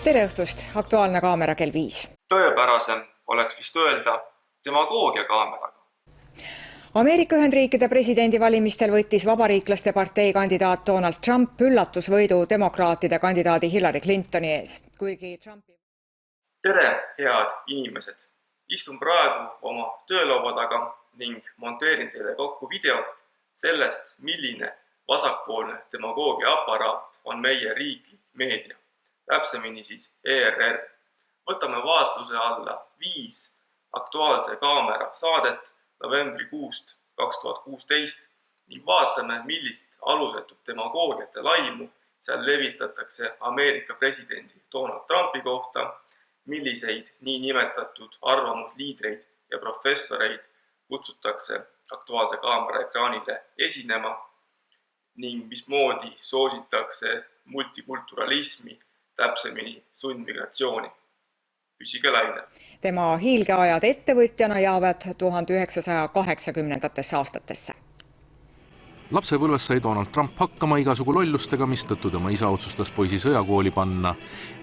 Tere õhtust, Aktuaalne kaamera kell 5. Tõepärasem oleks vist öelda demagoogia kaameraga. Ameerika Ühendriikide presidendivalimistel võttis vabariiklaste partei kandidaat Donald Trump üllatusvõidu demokraatide kandidaadi Hillary Clintoni ees. Tere, head inimesed! Istun praegu oma töölaua taga ning monteerin teile kokku videot sellest, milline vasakpoolne demagoogia aparaat on meie riiklik meedia. Täpsemini siis ERR. Võtame vaatluse alla 5 Aktuaalse kaamera saadet novembrikuust 2016 ning vaatame, millist alusetut demagoogiat ja laimu seal levitatakse Ameerika presidendi Donald Trumpi kohta, milliseid niinimetatud arvamusliidreid ja professoreid kutsutakse Aktuaalse kaamera ekraanile esinema ning mismoodi soositakse multikulturalismi, täpsemini sundmigratsiooni. Püsige laine. Tema hiilgeajad ettevõtjana jäävad 1980. aastatesse. Lapsepõlves sai Donald Trump hakkama igasugu lollustega, mistõttu tema isa otsustas poisi sõjakooli panna,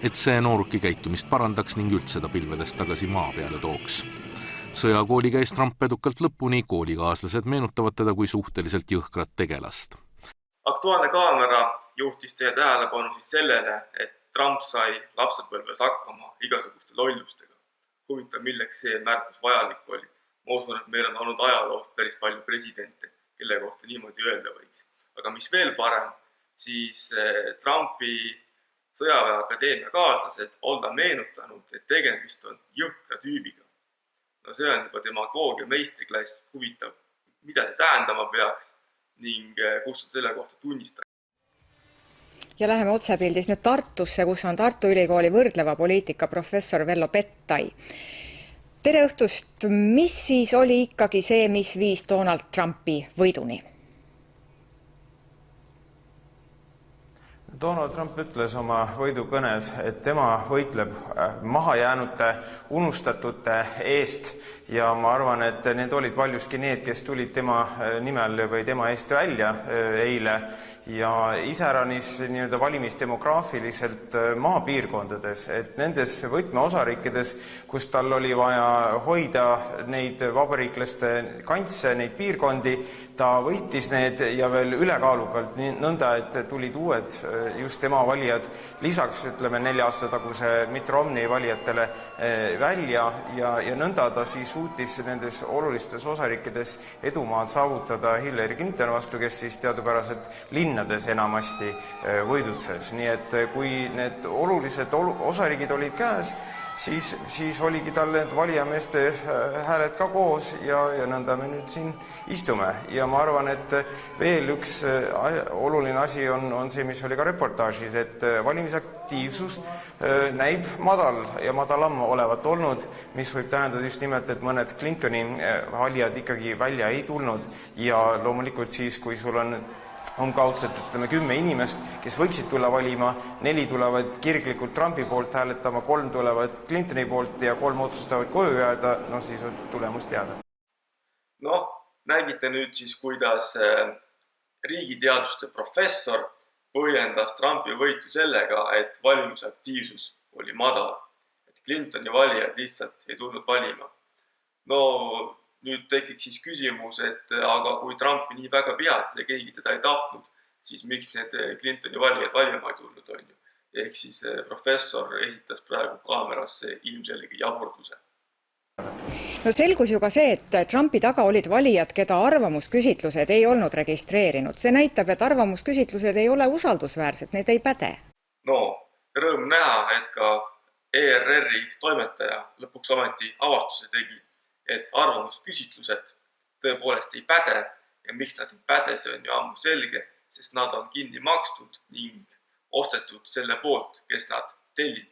et see nooruki käitumist parandaks ning üldse ta pilvedest tagasi maa peale tooks. Sõjakooli käis Trump edukalt lõpuni, koolikaaslased meenutavad teda kui suhteliselt jõhkrat tegelast. Aktuaalne kaamera juhtis teie tähelepanu siis sellele, et Trump sai lapsepõlves hakkama igasuguste lollustega. Huvitav, milleks see märkus vajalik oli. Ma usun, et meil on olnud ajaloost päris palju presidente, kelle kohta niimoodi öelda võiks. Aga mis veel parem, siis Trumpi sõjaväeakadeemia kaaslased on ta meenutanud, et tegemist on jõhkra tüübiga. No see on juba demagoogia meistriklass, huvitav, mida see tähendama peaks ning kus on selle kohta tunnistada. Ja läheme otsepildis nüüd Tartusse, kus on Tartu Ülikooli võrdleva poliitika professor Vello Pettai. Tere õhtust, mis siis oli ikkagi see, mis viis Donald Trumpi võiduni? Donald Trump ütles oma võidukõnes, et tema võitleb mahajäänute, unustatute eest ja ma arvan, et need olid paljuski need, kes tulid tema nimel või tema eest välja eile ja iseäranis nii-öelda valimisdemograafiliselt maapiirkondades, et nendes võtmeosariikides, kus tal oli vaja hoida neid vabariiklaste kantse, neid piirkondi, ta võitis need ja veel ülekaalukalt nõnda, et tulid uued just tema valijad lisaks, ütleme, 4 aasta taguse Mitt Romney valijatele välja ja nõnda ta siis suutis nendes olulistes osariikides edumaad saavutada Hillary Clinton vastu, kes siis teadupäraselt linnades enamasti võidutses. Nii et kui need olulised osariigid olid käes, siis oligi tal need valijameeste hääled ka koos ja nõnda me nüüd siin istume. Ja ma arvan, et veel üks oluline asi on see, mis oli ka reportaažis, et valimisaktiivsus näib madal ja madalam olevat olnud, mis võib tähendada just nimelt, et mõned Clintoni valijad ikkagi välja ei tulnud ja loomulikult siis, kui sul on kaudselt, ütleme, 10 inimest, kes võiksid tulla valima, 4 tulevad kirglikult Trumpi poolt hääletama, 3 tulevad Clintoni poolt ja 3 otsustavad koju jääda, siis on tulemust teada. Nägite nüüd siis, kuidas riigiteaduste professor põhjendas Trumpi võitu sellega, et valimisaktiivsus oli madal, et Clintoni valijad lihtsalt ei tulnud valima. Nüüd tekiks siis küsimus, et aga kui Trumpi nii väga pealt ja keegi teda ei tahtnud, siis miks need Clintoni valijad valima ei tulnud on ju. Ehk siis professor esitas praegu kaamerasse ilmselge jaburduse. Selgus ju ka see, et Trumpi taga olid valijad, keda arvamusküsitlused ei olnud registreerinud. See näitab, et arvamusküsitlused ei ole usaldusväärsed, need ei päde. Rõõm näha, et ka ERR-i toimetaja lõpuks ometi avastuse tegi, et arvamusküsitlused tõepoolest ei päde ja miks nad ei päde, see on ju ammu selge, sest nad on kinni makstud ning ostetud selle poolt, kes nad tellib.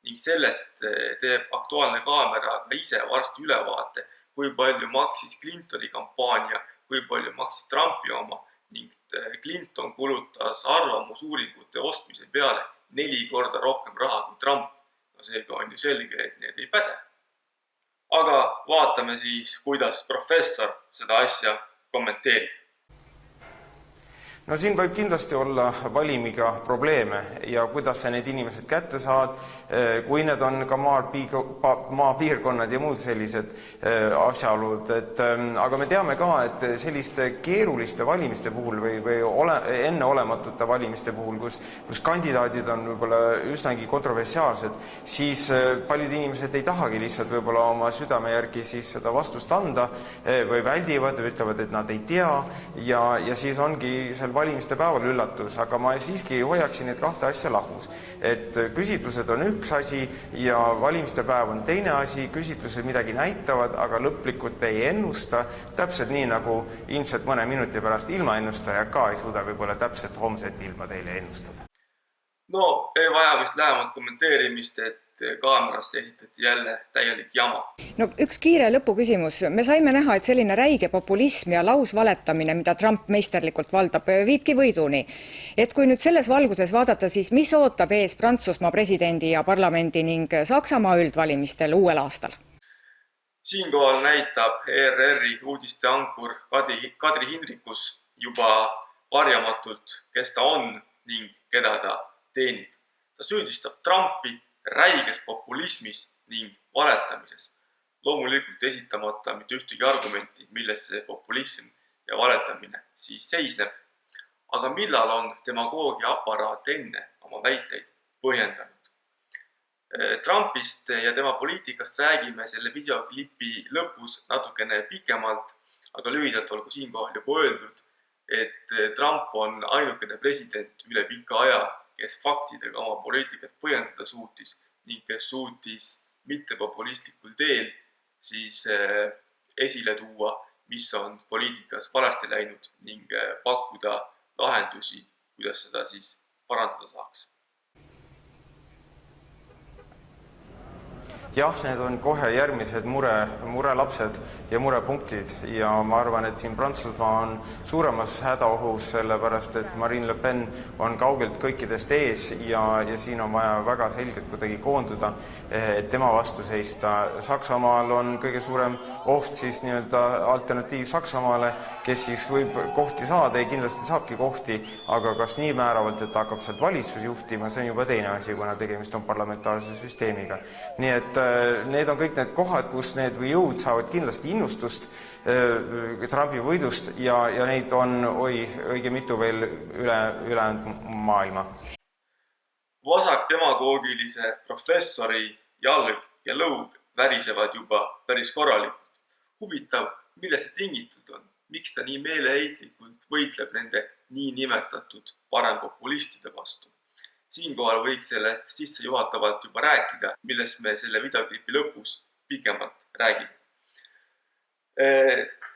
Ning sellest teeb Aktuaalne kaamera ka ise varsti ülevaate, kui palju maksis Clintoni kampaania, kui palju maksis Trumpi oma ning Clinton kulutas arvamusuuringute ostmise peale 4 korda rohkem raha kui Trump. Seega on ju selge, et need ei päde. Aga vaatame siis, kuidas professor seda asja kommenteerib. No siin võib kindlasti olla valimiga probleeme ja kuidas sa need inimesed kätte saad, kui need on ka maapiirkonnad ja muud sellised asjaolud. Aga me teame ka, et selliste keeruliste valimiste puhul või enneolematute valimiste puhul, kus kandidaadid on võib-olla üsnagi kontroversiaalsed, siis paljud inimesed ei tahagi lihtsalt võib-olla oma südame järgi siis seda vastust anda või väldivad või ütlevad, et nad ei tea ja siis ongi seal valimiste päeval üllatus, aga ma siiski hoiaksin need kahte asja lahus. Et küsitlused on üks asi ja valimiste päev on teine asi, küsitlused midagi näitavad, aga lõplikult ei ennusta, täpselt nii nagu ilmselt mõne minuti pärast ilmaennustaja ka ei suuda võib-olla täpselt homset ilma teile ennustada. No ei vaja vist lähemat kommenteerimist, et kaamerasse esitati jälle täielik jama. No üks kiire lõpuküsimus. Me saime näha, et selline räige populism ja lausvaletamine, mida Trump meisterlikult valdab, viibki võiduni. Et kui nüüd selles valguses vaadata, siis mis ootab ees Prantsusmaa presidendi ja parlamendi ning Saksamaa üldvalimistel uuel aastal? Siinkohal näitab ERR-i uudisteankur Kadri Hindrikus juba varjamatult, kes ta on ning keda ta teenib. Ta süüdistab Trumpi räiges populismis ning valetamises. Loomulikult esitamata mitte ühtegi argumenti, milles see populism ja valetamine siis seisneb. Aga millal on demagoogia aparaat enne oma väiteid põhjendanud? Trumpist ja tema poliitikast räägime selle videoklipi lõpus natukene pikemalt, aga lühidalt olgu siinkohal juba öeldud, et Trump on ainukene president üle pika aja, kes faktidega oma poliitikat põhjendada suutis ning kes suutis mitte populistlikul teel siis esile tuua, mis on poliitikas valesti läinud ning pakkuda lahendusi, kuidas seda siis parandada saaks. Jah, need on kohe järgmised murelapsed ja murepunktid ja ma arvan, et siin Prantsusmaa on suuremas hädaohus, sellepärast et Marine Le Pen on kaugelt kõikidest ees ja siin on vaja väga selgelt kuidagi koonduda, et tema vastu seista. Saksamaal on kõige suurem oht siis nii-öelda alternatiiv Saksamaale, kes siis võib kohti saada ja kindlasti saabki kohti, aga kas nii määravalt, et hakkab sealt valitsus juhtima, see on juba teine asi, kuna tegemist on parlamentaarse süsteemiga. Nii et need on kõik need kohad, kus need jõud saavad kindlasti innustust Trumpi võidust ja neid on õige mitu veel üle maailma. Vasak demagoogilise professori jalg ja lõug värisevad juba päris korralikult. Huvitav, millest see tingitud on? Miks ta nii meeleheitlikult võitleb nende nii nimetatud parempopulistide vastu? Siinkohal võiks sellest sissejuhatavalt juba rääkida, millest me selle videoklipi lõpus pikemalt räägime.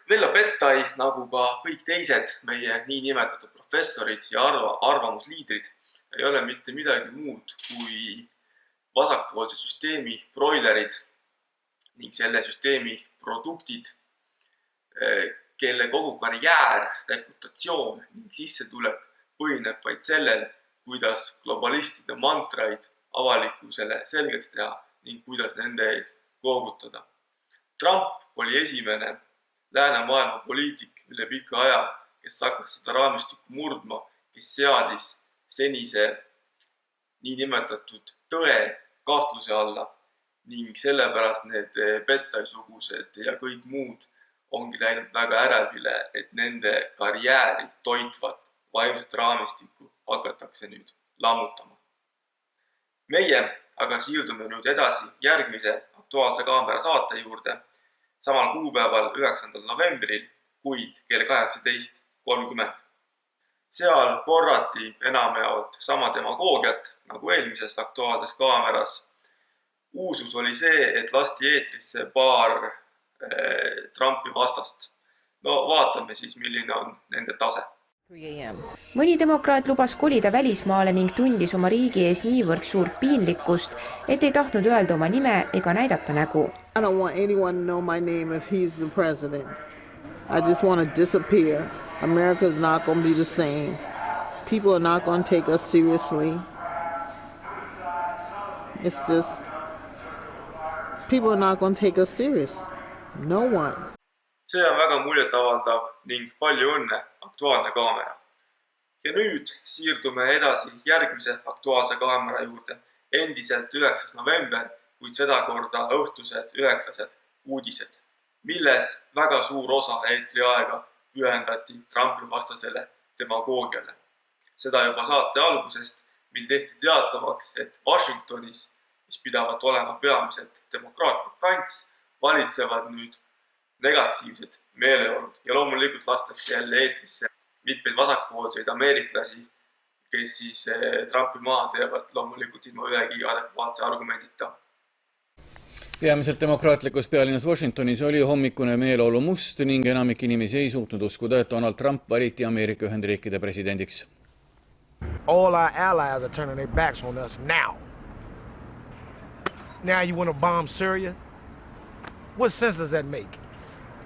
Vello Pettai, nagu ka kõik teised meie nii nimetatud professorid ja arvamusliidrid, ei ole mitte midagi muud kui vasakpoolse süsteemi broilerid ning selle süsteemi produktid, kelle kogu karjäär, reputatsioon ning sissetulek põhineb vaid sellel, kuidas globalistide mantraid avalikkusele selgeks teha ning kuidas nende ees koogutada. Trump oli esimene läänemaailma poliitik üle pika aja, kes hakkas seda raamistikku murdma, kes seadis senise niinimetatud tõe kahtluse alla ning sellepärast need Pettai-sugused ja kõik muud ongi läinud väga ärevile, et nende karjääri toitvat vaimset raamistikku hakatakse nüüd lammutama. Meie aga siirdume nüüd edasi järgmise Aktuaalse Kaamera saate juurde samal kuupäeval 9. novembril, kuid kell 18.30. Seal korrati enamjaolt sama demagoogiat nagu eelmises Aktuaalses Kaameras. Uusus oli see, et lasti eetrisse paar Trumpi vastast. No vaatame siis, milline on nende tase. Mõni demokraat lubas kolida välismaale ning tundis oma riigi ees niivõrd suurt piinlikkust, et ei tahtnud öelda oma nime ega näidata nägu. I don't want anyone to know my name if he's the president. I just want to disappear. America's not going to be the same. People are not going to take us seriously. It's just people are not going to take us serious. No one. See on väga muljetavaldav ning palju õnne, Aktuaalne kaamera. Ja nüüd siirdume edasi järgmise Aktuaalse kaamera juurde, endiselt 9. november, kuid seda korda õhtused 9. uudised, milles väga suur osa eetriaega pühendati Trumpi vastasele demagoogiale. Seda juba saate algusest, mil tehti teatavaks, et Washingtonis, mis pidavat olema peamiselt demokraatlik kants, valitsevad nüüd negatiivsed meeleolud ja loomulikult lastakse jälle eetrisse mitmeid vasakpoolseid ameeriklasi, kes siis Trumpi maha teevad loomulikult ilma ühegi adekvaatse argumendita. Peamiselt demokraatlikus pealinnas Washingtonis oli hommikune meeleolu must ning enamik inimesi ei suutnud uskuda, et Donald Trump valiti Ameerika Ühendriikide presidendiks. All our allies are turning their backs on us now. Now you want to bomb Syria? What sense does that make?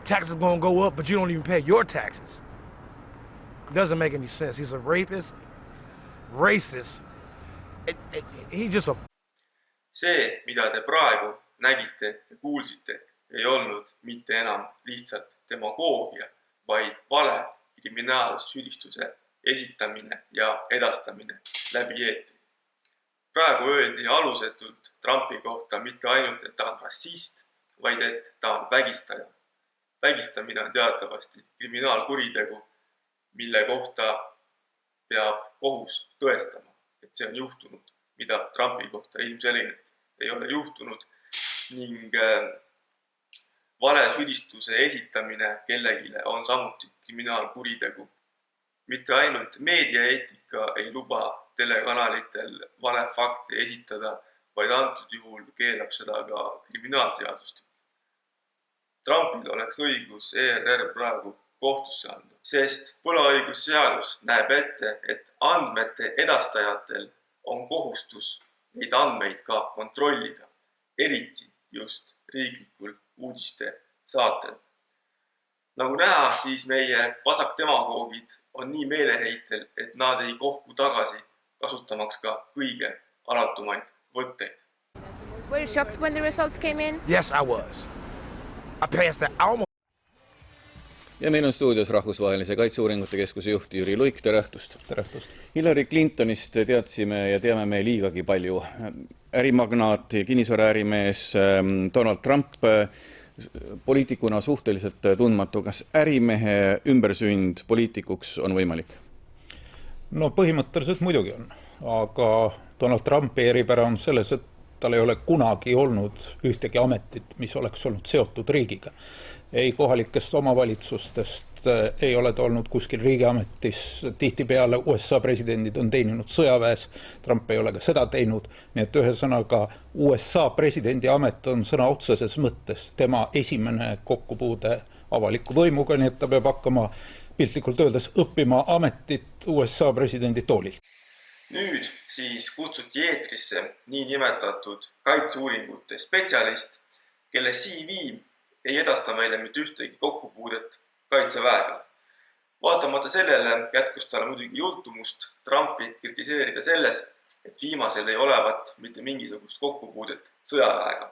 Taxes going to go up, but you don't even pay your taxes. It doesn't make any sense. He's a rapist, racist. He just a... See, mida te praegu nägite ja kuulsite, ei olnud mitte enam lihtsalt demagoogia, vaid vale kriminaalsüüdistuse esitamine ja edastamine läbi eetri. Praegu öeldi alusetult Trumpi kohta mitte ainult, et ta on rassist, vaid et ta on vägistaja. Vägistamine on teatavasti kriminaalkuritegu, mille kohta peab kohus tõestama, et see on juhtunud, mida Trumpi kohta ilmselgelt ei ole juhtunud ning vale süüdistuse esitamine kellegile on samuti kriminaalkuritegu. Mitte ainult meediaeetika ei luba telekanalitel vale fakte esitada, vaid antud juhul keelab seda ka kriminaalseadustik. Trumpil oleks õigus ERR praegu kohtusse anda, sest võlaõigusseadus näeb ette, et andmete edastajatel on kohustus neid andmeid ka kontrollida, eriti just riiklikul uudiste saatel. Nagu näha, siis meie vasakdemagoogid on nii meeleheitel, et nad ei kohku tagasi, kasutamaks ka kõige alatumaid võtteid. Were you shocked when the results came in? Yes, I was. I passed that almost. Ja meil on stuudios Rahvusvahelise Kaitseuuringute Keskuse juht Jüri Luik, tere õhtust. Hillary Clintonist teadsime ja teame me liigagi palju. Ärimagnaat, kinnisvaraärimees Donald Trump, poliitikuna suhteliselt tundmatu. Kas ärimehe ümbersünd poliitikuks on võimalik? No põhimõtteliselt muidugi on, aga Donald Trumpi eripära on selles, et tal ei ole kunagi olnud ühtegi ametit, mis oleks olnud seotud riigiga. Ei kohalikest omavalitsustest, ei ole ta olnud kuskil riigiametis, tihtipeale USA presidendid on teeninud sõjaväes, Trump ei ole ka seda teinud, nii et ühesõnaga USA presidendi amet on sõna otseses mõttes tema esimene kokkupuude avaliku võimuga, nii et ta peab hakkama piltlikult öeldes õppima ametit USA presidendi toolilt. Nüüd siis kutsuti eetrisse nii nimetatud kaitseuuringute spetsialist, kelle CV ei edasta meile mitte ühtegi kokkupuudet kaitseväega. Vaatamata sellele jätkus talle muidugi jultumust Trumpi kritiseerida selles, et viimasel ei olevat mitte mingisugust kokkupuudet sõjaväega.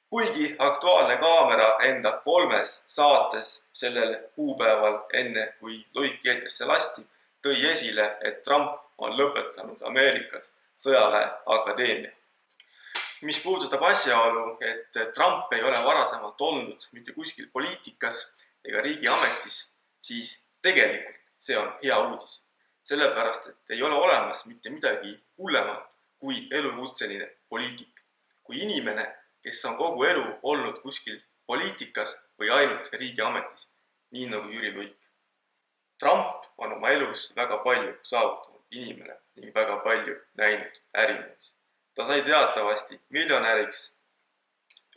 Kuigi Aktuaalne kaamera enda 3 saates sellel kuupäeval enne, kui Luik eetrisse lasti, tõi esile, et Trump on lõpetanud Ameerikas sõjaväe akadeemia. Mis puudutab asjaolu, et Trump ei ole varasemalt olnud mitte kuskil poliitikas ega riigiametis, siis tegelikult see on hea uudis. Sellepärast, et ei ole olemas mitte midagi hullemat kui elukutseline poliitik. Kui inimene, kes on kogu elu olnud kuskil poliitikas või ainult riigiametis, nii nagu Jüri Luik. Trump on oma elus väga palju saavutanud inimene ning väga palju näinud ärimees. Ta sai teatavasti miljonäriks,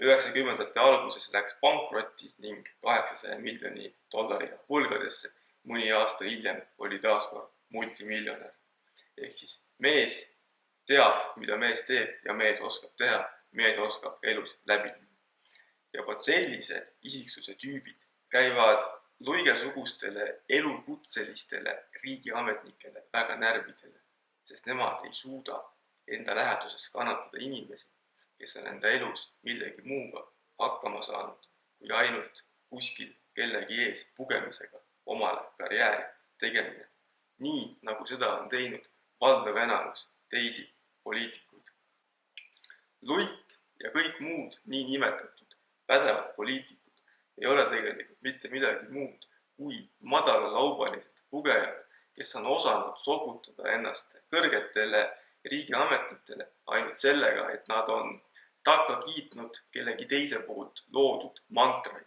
90ndate alguses läks pankrotti ning $800 miljoni võlgadesse. Mõni aasta hiljem oli taaskord multimiljonär. Ehk siis mees teab, mida mees teeb ja mees oskab teha, mees oskab elus läbi. Ja vaat sellised isiksuse tüübid käivad Luige-sugustele elukutselistele riigiametnikele väga närvidele, sest nemad ei suuda enda läheduses kannatada inimesi, kes on enda elus millegi muuga hakkama saanud kui ainult kuskil kellegi ees pugemisega omale karjääri tegemine. Nii nagu seda on teinud valdav enamus teisi poliitikuid. Luik ja kõik muud nii nimetatud pädevad poliitikud ei ole tegelikult mitte midagi muud kui madalalaubalised pugejad, kes on osanud sokutada ennast kõrgetele riigiametitele ainult sellega, et nad on takka kiitnud kellegi teise poolt loodud mantraid.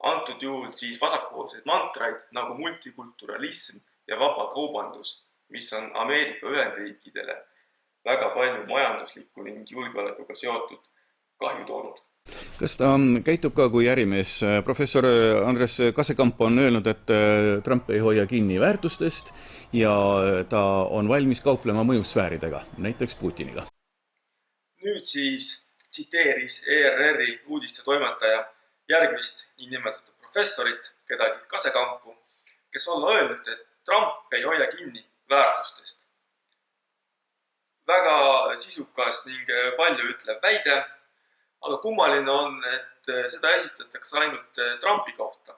Antud juhul siis vasakpoolseid mantraid nagu multikulturalism ja vabakaubandus, mis on Ameerika Ühendriikidele väga palju majanduslikku ning julgeolekuga seotud kahju toonud. Kas ta käitub ka kui ärimees? Professor Andres Kasekamp on öelnud, et Trump ei hoia kinni väärtustest ja ta on valmis kauplema mõjusfääridega, näiteks Putiniga. Nüüd siis tsiteeris ERR-i uudiste toimetaja järgmist niinimetatud professorit, kedagi Kasekampu, kes olla öelnud, et Trump ei hoia kinni väärtustest. Väga sisukas ning palju ütlev väide, aga kummaline on, et seda esitatakse ainult Trumpi kohta.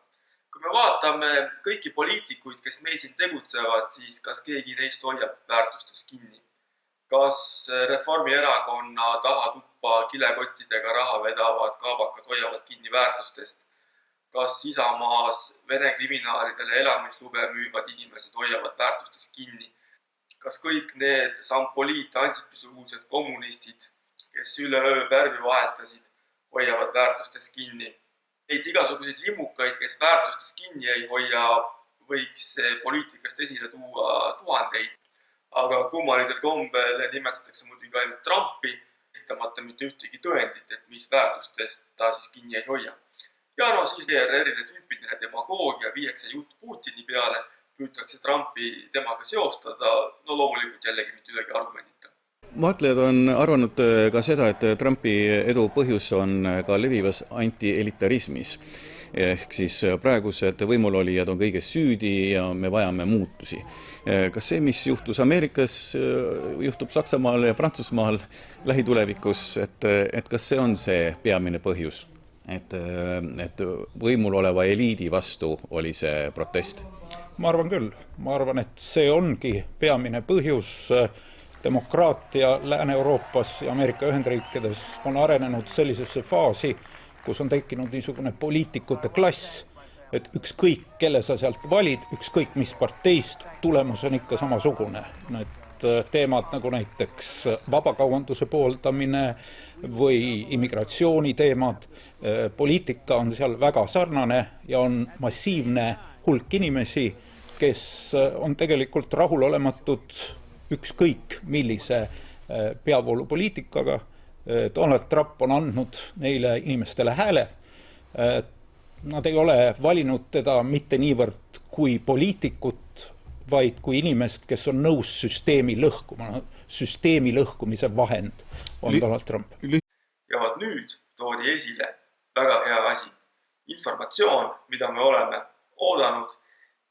Kui me vaatame kõiki poliitikuid, kes meil siin tegutsevad, siis kas keegi neist hoiab väärtustest kinni? Kas Reformierakonna tahatuppa kilekottidega raha vedavad kaabakad hoiavad kinni väärtustest? Kas Isamaas Vene kriminaalidele elamislube müüvad inimesed hoiavad väärtustest kinni? Kas kõik need sampoliit antsipisuguused kommunistid, kes üleöö värvi vahetasid, hoiavad väärtustest kinni? Neid igasuguseid limukaid, kes väärtustest kinni ei hoia, võiks poliitikast esile tuua tuhandeid. Aga kummalisel kombel nimetatakse muidugi ainult Trumpi, esitamata mitte ühtegi tõendit, et mis väärtustest ta siis kinni ei hoia. Ja siis ERR-ile tüüpiline demagoogia viiakse jutt Putini peale, püütakse Trumpi temaga seostada, no loomulikult jällegi mitte ühegi argumendita. Vaatlejad on arvanud ka seda, et Trumpi edu põhjus on ka levivas antielitarismis. Ehk siis praegused võimulolijad on kõiges süüdi ja me vajame muutusi. Kas see, mis juhtus Ameerikas, juhtub Saksamaal ja Prantsusmaal lähitulevikus, et kas see on see peamine põhjus, et võimul oleva eliidi vastu oli see protest? Ma arvan küll. Ma arvan, et see ongi peamine põhjus. Demokraatia Lääne-Euroopas ja Ameerika Ühendriikides on arenenud sellisesse faasi, kus on tekkinud niisugune poliitikute klass, et ükskõik, kelle sa sealt valid, ükskõik mis parteist, tulemus on ikka samasugune. Need teemad nagu näiteks vabakaubanduse pooldamine või immigratsiooni teemad, poliitika on seal väga sarnane ja on massiivne hulk inimesi, kes on tegelikult rahulolematud ükskõik millise peavoolupoliitikaga. Donald Trump on andnud neile inimestele hääle. Nad ei ole valinud teda mitte niivõrd kui poliitikut, vaid kui inimest, kes on nõus süsteemi lõhkuma. Süsteemi lõhkumise vahend on Donald Trump. Ja vaat nüüd toodi esile väga hea asi. Informatsioon, mida me oleme oodanud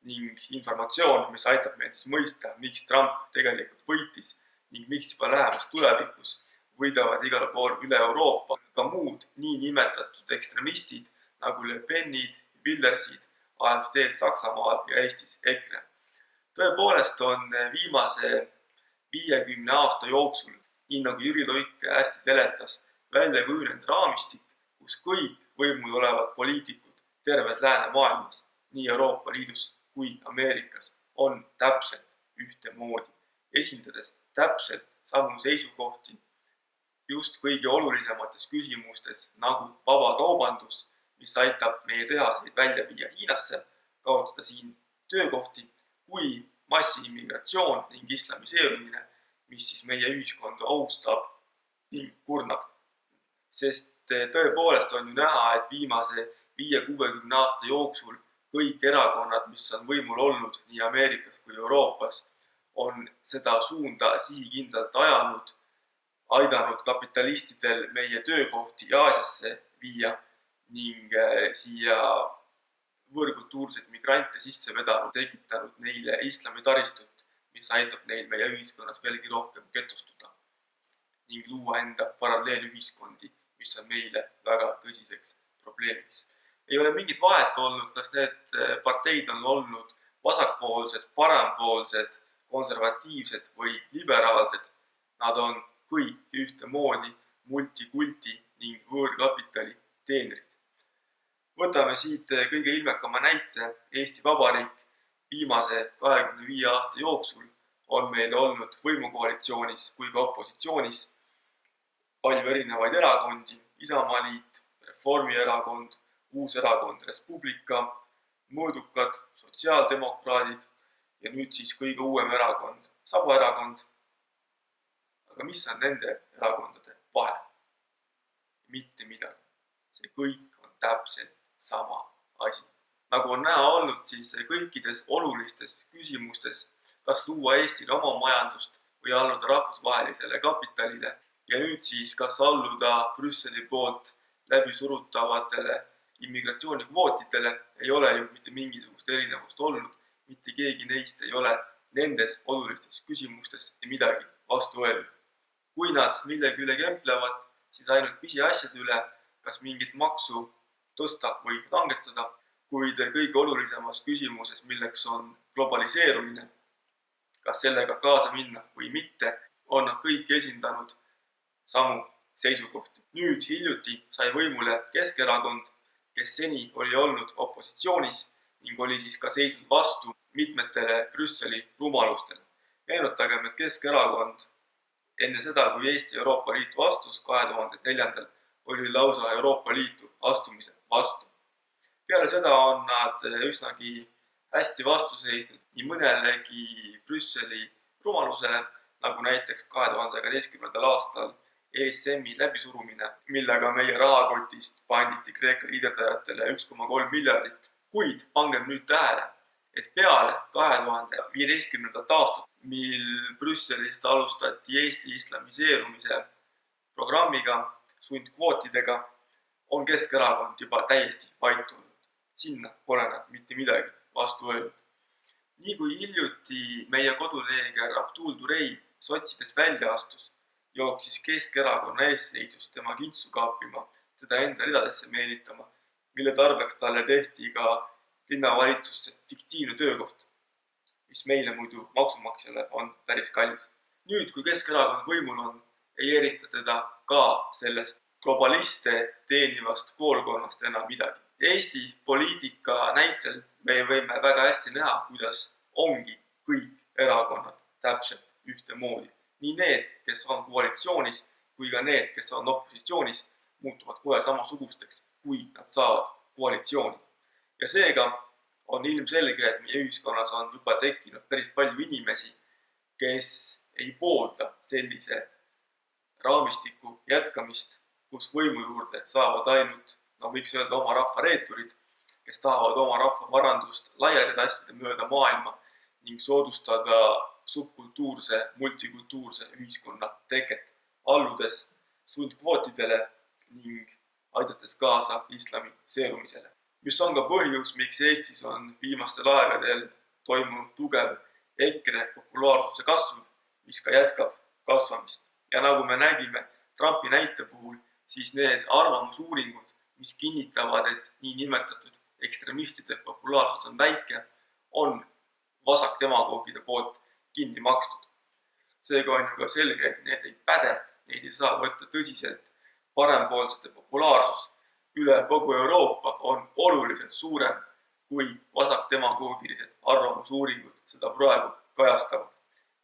ning informatsioon, mis aitab meil siis mõista, miks Trump tegelikult võitis ning miks juba lähemas tulevikus võidavad igal pool üle Euroopa ka muud nii nimetatud ekstremistid nagu Le Penid, Wildersid, AfD Saksamaal ja Eestis EKRE. Tõepoolest on viimase 50 aasta jooksul, nii nagu Jüri Luik hästi seletas, välja kujunenud raamistik, kus kõik võimul olevad poliitikud terves läänemaailmas, nii Euroopa Liidus kui Ameerikas, on täpselt ühtemoodi, esindades täpselt samu seisukohti just kõige olulisemates küsimustes nagu vabakaubandus, mis aitab meie tehaseid välja viia Hiinasse, kaotada siin töökohti, kui massiimmigratsioon ning islamiseerumine, mis siis meie ühiskonda ohustab ning kurnab. Sest tõepoolest on ju näha, et viimase 5-60 aasta jooksul kõik erakonnad, mis on võimul olnud nii Ameerikas kui Euroopas, on seda suunda sihikindlalt ajanud, aidanud kapitalistidel meie töökohti Aasiasse viia ning siia võõrkultuurseid migrante sisse vedanud, tekitanud neile islami taristut, mis aitab neil meie ühiskonnas veelgi rohkem ketustuda. ning luua enda paralleelühiskondi, mis on meile väga tõsiseks probleemiks. Ei ole mingit vahet olnud, kas need parteid on olnud vasakpoolsed, parempoolsed, konservatiivsed või liberaalsed. Nad on kõik ühtemoodi multikulti ning võõrkapitali teenrid. Võtame siit kõige ilmekama näite. Eesti Vabariik viimase 25 aasta jooksul on meil olnud võimukoalitsioonis kui ka opositsioonis palju erinevaid erakondi, Isamaaliit, Reformierakond, Uus erakond, Res Publica, mõõdukad, sotsiaaldemokraadid ja nüüd siis kõige uuem erakond, Saba erakond. Aga mis on nende erakondade vahe? Mitte midagi. See kõik on täpselt sama asi. Nagu on näha olnud, siis kõikides olulistes küsimustes, kas luua Eestile oma majandust või alluda rahvusvahelisele kapitalile ja nüüd siis kas alluda Brüsseli poolt läbi surutavatele immigratsioonikvootidele, ei ole ju mitte mingisugust erinevust olnud. Mitte keegi neist ei ole nendes olulistes küsimustes midagi vastu öelnud. Kui nad millegi üle kemplevad, siis ainult pisiasjade üle, kas mingit maksu tõsta või langetada, kuid kõige olulisemas küsimuses, milleks on globaliseerumine, kas sellega kaasa minna või mitte, on nad kõik esindanud samu seisukohti. Nüüd hiljuti sai võimule Keskerakond, kes seni oli olnud opositsioonis ning oli siis ka seisnud vastu mitmetele Brüsseli rumalustele. Meenutagem, et Keskerakond enne seda, kui Eesti Euroopa Liitu astus 2004. oli lausa Euroopa Liitu astumise vastu. Peale seda on nad üsnagi hästi vastu seisnud nii mõnelegi Brüsseli rumalusele, nagu näiteks 2012. aastal ESM-i läbisurumine, millega meie rahakotist panditi Kreeka liiderdajatele 1,3 miljardit. Kuid pangem nüüd tähele, et peale 2015. aastat, mil Brüsselist alustati Eesti islamiseerumise programmiga, sundkvootidega, on Keskerakond juba täiesti vait olnud. Sinna pole nad mitte midagi vastu öelnud. Nii kui hiljuti meie koduleeger Abdul Turei sotsidest välja astus, jooksis Keskerakonna eesseisust tema kintsu kaapima, teda enda ridadesse meelitama, mille tarbeks talle tehti ka linnavalitsusse fiktiivne töökoht, mis meile muidu maksumaksjale on päris kallis. Nüüd, kui Keskerakond võimul on, ei erista teda ka sellest globaliste teenivast koolkonnast enam midagi. Eesti poliitika näitel me võime väga hästi näha, kuidas ongi kõik erakonnad täpselt ühtemoodi. Nii need, kes on koalitsioonis, kui ka need, kes on opositsioonis, muutuvad kohe samasugusteks, kui nad saavad koalitsiooni. Ja seega on ilmselge, et meie ühiskonnas on juba tekkinud päris palju inimesi, kes ei poolda sellise raamistiku jätkamist, kus võimu juurde saavad ainult, võiks öelda oma rahva reeturid, kes tahavad oma rahva varandust laiali tassida mööda maailma ning soodustada subkultuurse, multikultuurse ühiskonna teket, alludes sundkvootidele ning aidates kaasa islamiseerumisele. Mis on ka põhjus, miks Eestis on viimastel aegadel toimunud tugev EKRE populaarsuse kasv, mis ka jätkab kasvamist. Ja nagu me nägime Trumpi näite puhul, siis need arvamusuuringud, mis kinnitavad, et nii nimetatud ekstremistide populaarsus on väike, on vasakdemagoogide poolt kinni makstud. Seega on ju ka selge, et need ei päde, neid ei saa võtta tõsiselt. Parempoolsete populaarsus üle kogu Euroopa on oluliselt suurem kui vasakdemagoogilised arvamusuuringud seda praegu kajastavad.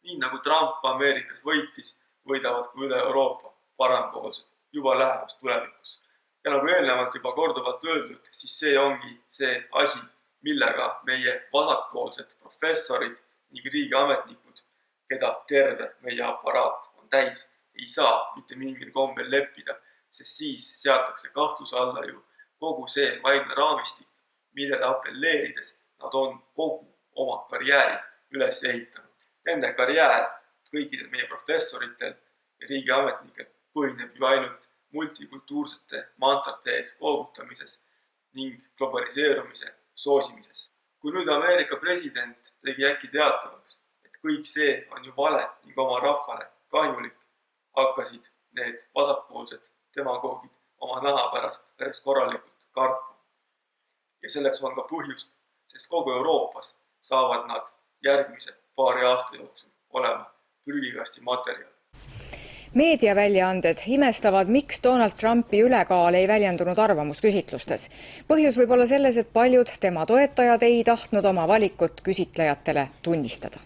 Nii nagu Trump Ameerikas võitis, võidavad kui üle Euroopa parempoolsed juba lähemas tulevikus. Ja nagu eelnevalt juba korduvalt öeldud, siis see ongi see asi, millega meie vasakpoolsed professorid ning riigiametnikud, keda terve meie aparaat on täis, ei saa mitte mingil kombel leppida, sest siis seatakse kahtluse alla ju kogu see vaimne raamistik, millele apelleerides nad on kogu oma karjääri üles ehitanud. Nende karjäär kõikidel meie professoritel ja riigiametnikel põhineb ju ainult multikultuursete mantrate ees koogutamises ning globaliseerumise soosimises. Kui nüüd Ameerika president tegi äkki teatavaks, et kõik see on ju vale ning oma rahvale kahjulik, hakkasid need vasakpoolsed demagoogid oma naha pärast korralikult kartma. Ja selleks on ka põhjust, sest kogu Euroopas saavad nad järgmised paari aasta jooksul olema prügikasti materjal. Meediaväljaanded imestavad, miks Donald Trumpi ülekaal ei väljendunud arvamusküsitlustes. Põhjus võib olla selles, et paljud tema toetajad ei tahtnud oma valikut küsitlejatele tunnistada.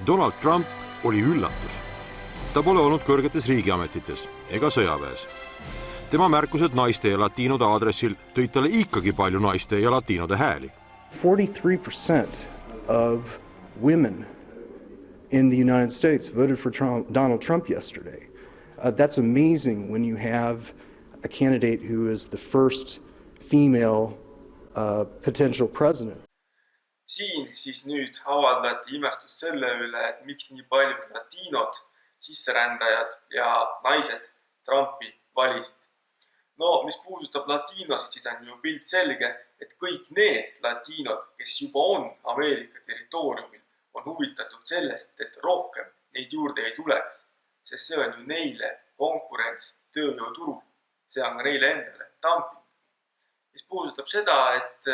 Donald Trump oli üllatus. Ta pole olnud kõrgetes riigiametites ega sõjaväes. Tema märkused naiste ja latiinode aadressil tõid talle ikkagi palju naiste ja latiinode hääli. 43% of women in the United States voted for Donald Trump yesterday. That's amazing when you have a candidate who is the first female potential president. Siin siis nüüd avaldati imestust selle üle, et miks nii paljud latiinod, sisserändajad ja naised Trumpi valisid. No, mis puudutab latiinosid, siis on ju pilt selge, et kõik need latiinod, kes juba on Ameerika territooriumil, on huvitatud sellest, et rohkem neid juurde ei tuleks, sest see on ju neile konkurents tööjõuturul. See on ka neile endale dumping. Mis puudutab seda, et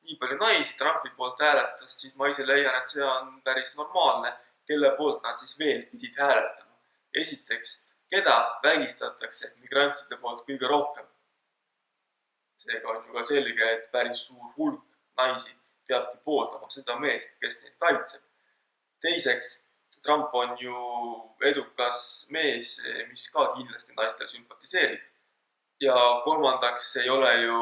nii palju naisi Trumpi poolt hääletas, siis ma ise leian, et see on päris normaalne, kelle poolt nad siis veel pidid hääletama. Esiteks, keda vägistatakse migrantide poolt kõige rohkem. Seega on ju ka selge, et päris suur hulk naisi peabki pooldama seda meest, kes neid kaitseb. Teiseks, Trump on ju edukas mees, mis ka kindlasti naistel sümpatiseerib. Ja kolmandaks ei ole ju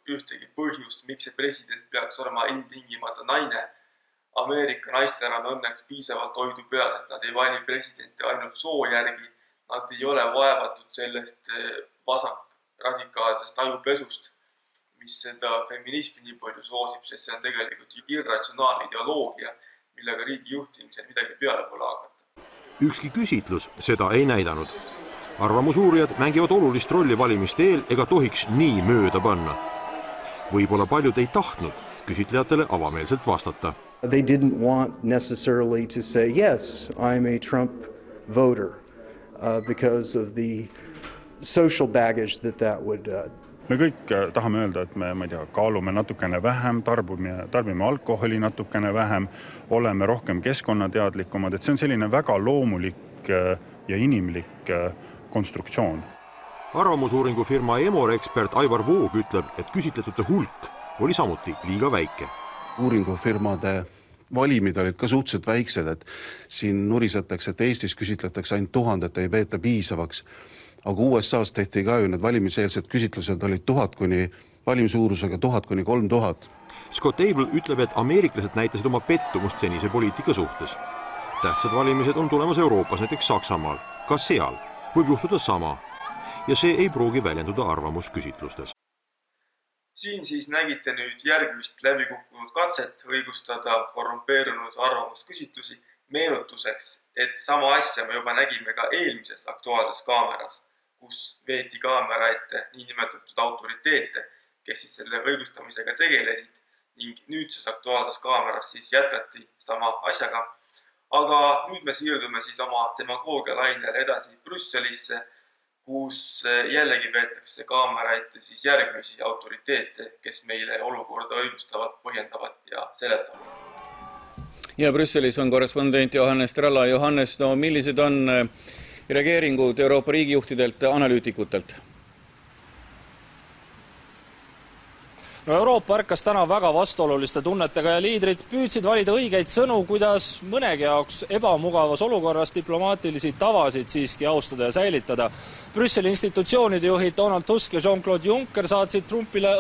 ühtegi põhjust, miks see president peaks olema ilmtingimata naine. Ameerika naistel on õnneks piisavalt hoidu peas, et nad ei vali presidenti ainult soo järgi. Nad ei ole vaevatud sellest vasak radikaalsest ajupesust, mis seda feminismi nii palju soosib, sest see on tegelikult irratsionaalne ideoloogia, millega riigi juhtimisel midagi peale pole hakata. Ükski küsitlus seda ei näidanud. Arvamusuurijad mängivad olulist rolli valimiste eel ega tohiks nii mööda panna. Võib-olla paljud ei tahtnud küsitlejatele avameelselt vastata. They didn't want necessarily to say, yes, I'm a Trump voter. Because of the social baggage that would... Me kõik tahame öelda, et me kaalume natukene vähem, tarbime alkoholi natukene vähem, oleme rohkem keskkonnateadlikumad, et see on selline väga loomulik ja inimlik konstruktsioon. Arvamusuuringu firma Emor ekspert Aivar Voog ütleb, et küsitletute hulk oli samuti liiga väike. Uuringufirmade valimid olid ka suhteliselt väiksed, et siin nurisetakse, et Eestis küsitletakse ainult 1000, ei peeta piisavaks. Aga USA's tehti ka ju need valimiseelsed küsitlused olid 1000 kuni valimisuurusega 1000 kuni 3000. Scott Abel ütleb, et ameeriklased näitasid oma pettumust senise poliitika suhtes. Tähtsad valimised on tulemas Euroopas, näiteks Saksamaal. Ka seal võib juhtuda sama. Ja see ei pruugi väljenduda arvamusküsitlustes. Siin siis nägite nüüd järgmist läbikukkunud katset õigustada korrumpeerunud arvamusküsitlusi meenutuseks, et sama asja me juba nägime ka eelmises aktuaalses kaameras, kus veeti kaamera ette niinimetatud autoriteete, kes siis selle õigustamisega tegelesid ning nüüdses aktuaalses kaameras siis jätkati sama asjaga. Aga nüüd me siirdume siis oma demagoogialainele edasi Brüsselisse, kus jällegi veetakse kaamera ette siis järgmisi autoriteete, kes meile olukorda õigustavad, põhjendavad ja seletavad. Ja Brüsselis on korrespondent Johannes Tralla. Johannes, no millised on reageeringud Euroopa riigijuhtidelt, analüütikutelt? No Euroopa ärkas täna väga vastuoluliste tunnetega ja liidrid püüdsid valida õigeid sõnu, kuidas mõnegi jaoks ebamugavas olukorras diplomaatilisi tavasid siiski austada ja säilitada. Brüsseli institutsioonide juhid Donald Tusk ja Jean-Claude Juncker saatsid Trumpile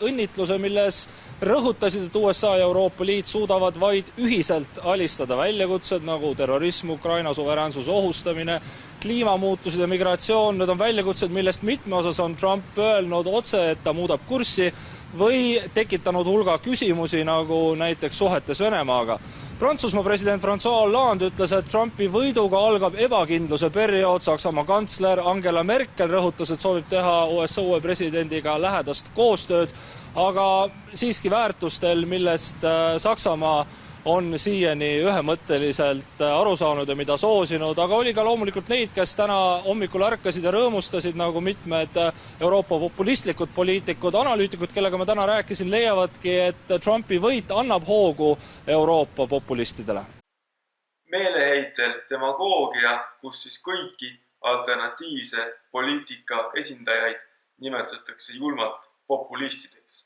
õnnitluse, milles rõhutasid, et USA ja Euroopa Liit suudavad vaid ühiselt alistada väljakutsed nagu terrorism, Ukraina suveräänsuse ohustamine, kliimamuutused ja migratsioon. Need on väljakutsed, millest mitme osas on Trump öelnud otse, et ta muudab kurssi või tekitanud hulga küsimusi, nagu näiteks suhetes Venemaaga. Prantsusmaa president François Hollande ütles, et Trumpi võiduga algab ebakindluse periood. Saksamaa kantsler Angela Merkel rõhutas, et soovib teha USA uue presidendiga lähedast koostööd, aga siiski väärtustel, millest Saksamaa on siiani ühemõtteliselt aru saanud ja mida soosinud, aga oli ka loomulikult neid, kes täna hommikul ärkasid ja rõõmustasid, nagu mitmed Euroopa populistlikud poliitikud, analüütikud, kellega ma täna rääkisin, leiavadki, et Trumpi võit annab hoogu Euroopa populistidele. Meeleheitel demagoogia, kus siis kõiki alternatiivse poliitika esindajaid nimetatakse julmalt populistideks.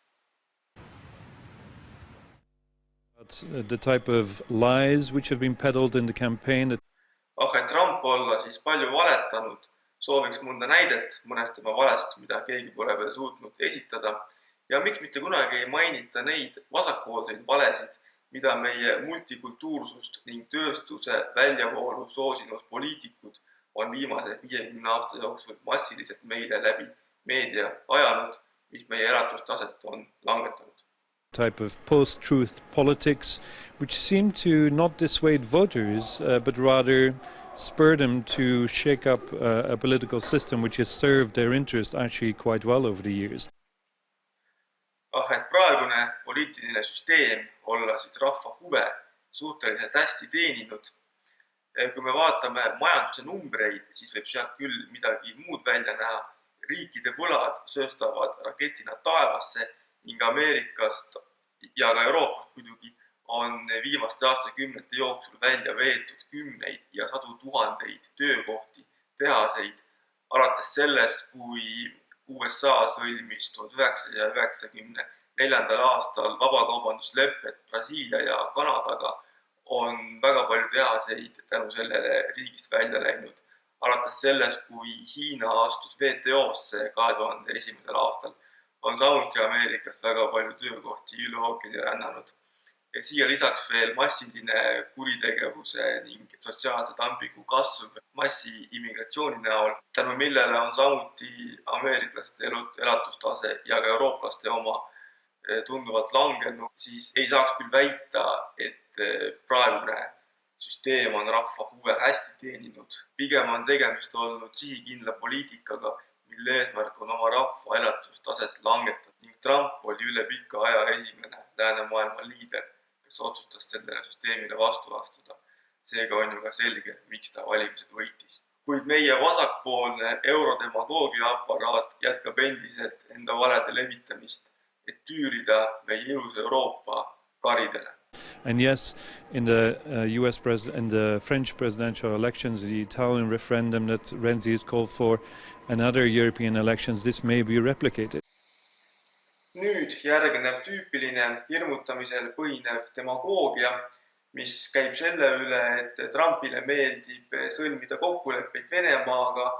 The type of lies which have been peddled in the campaign. Et Trump olla siis palju valetanud, sooviks mõnda näidet mõnest tema valest, mida keegi pole veel suutnud esitada. Ja miks mitte kunagi ei mainita neid vasakpoolseid valesid, mida meie multikultuursust ning tööstuse väljavoolu soosinud poliitikud on viimase 50 aasta jooksul massiliselt meile läbi meedia ajanud, mis meie elatustaset on langetanud. Type of post-truth politics, which seem to not dissuade voters, but rather spur them to shake up a political system which has served their interest actually quite well over the years. Et praegune poliitiline süsteem olla siis rahva huve suhteliselt hästi teeninud. Kui me vaatame majanduse numbreid, siis võib sealt küll midagi muud välja näha. Riikide võlad sööstavad raketina taevasse ning Ameerikast ja ka Euroopast muidugi on viimaste aastakümnete jooksul välja veetud kümneid ja sadu tuhandeid töökohti, tehaseid, alates sellest, kui USA sõlmis 1994. aastal vabakaubanduslepped Brasiilia ja Kanadaga, on väga palju tehaseid tänu sellele riigist välja läinud. Alates sellest, kui Hiina astus WTO-sse 2001. aastal, on samuti Ameerikast väga palju töökohti üle ookeani rännanud. Siia lisaks veel massiline kuritegevuse ning sotsiaalse dumpingu kasv massi immigratsiooni näol, tänu millele on samuti ameeriklaste elatustase ja ka eurooplaste oma tunduvalt langenud, siis ei saaks küll väita, et praegune süsteem on rahva huve hästi teeninud. Pigem on tegemist olnud sihikindla poliitikaga, mille eesmärk on oma rahva elatustaset langetada ning Trump oli üle pika aja esimene läänemaailma liider, kes otsustas sellele süsteemile vastu astuda. Seega on ju ka selge, miks ta valimised võitis. Kuid meie vasakpoolne eurodemagoogia aparaat jätkab endiselt enda valede levitamist, et tüürida meie ilus Euroopa karidele. And yes, in the in the French presidential elections, the Italian referendum that Renzi has called for, and other European elections, this may be replicated. Nüüd järgneb tüüpiline hirmutamisel põhinev demagoogia, mis käib selle üle, et Trumpile meeldib sõlmida kokkuleppeid Venemaaga,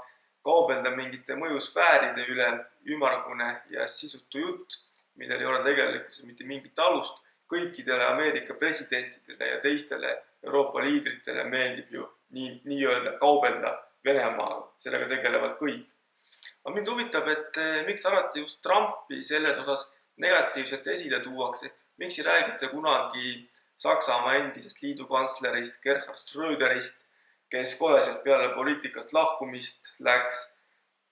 kaubelda mingite mõjusfääride üle, ümmargune ja sisutu jutt, millel ei ole tegelikult mitte mingit alust. Kõikidele Ameerika presidentidele ja teistele Euroopa liidritele meeldib ju nii-öelda kaubelda Venemaaga. Sellega tegelevad kõik. Aga mind huvitab, et miks alati just Trumpi selles osas negatiivselt esile tuuakse. Miks ei räägite kunagi Saksamaa endisest liidukantslerist Gerhard Schröderist, kes koheselt peale poliitikast lahkumist läks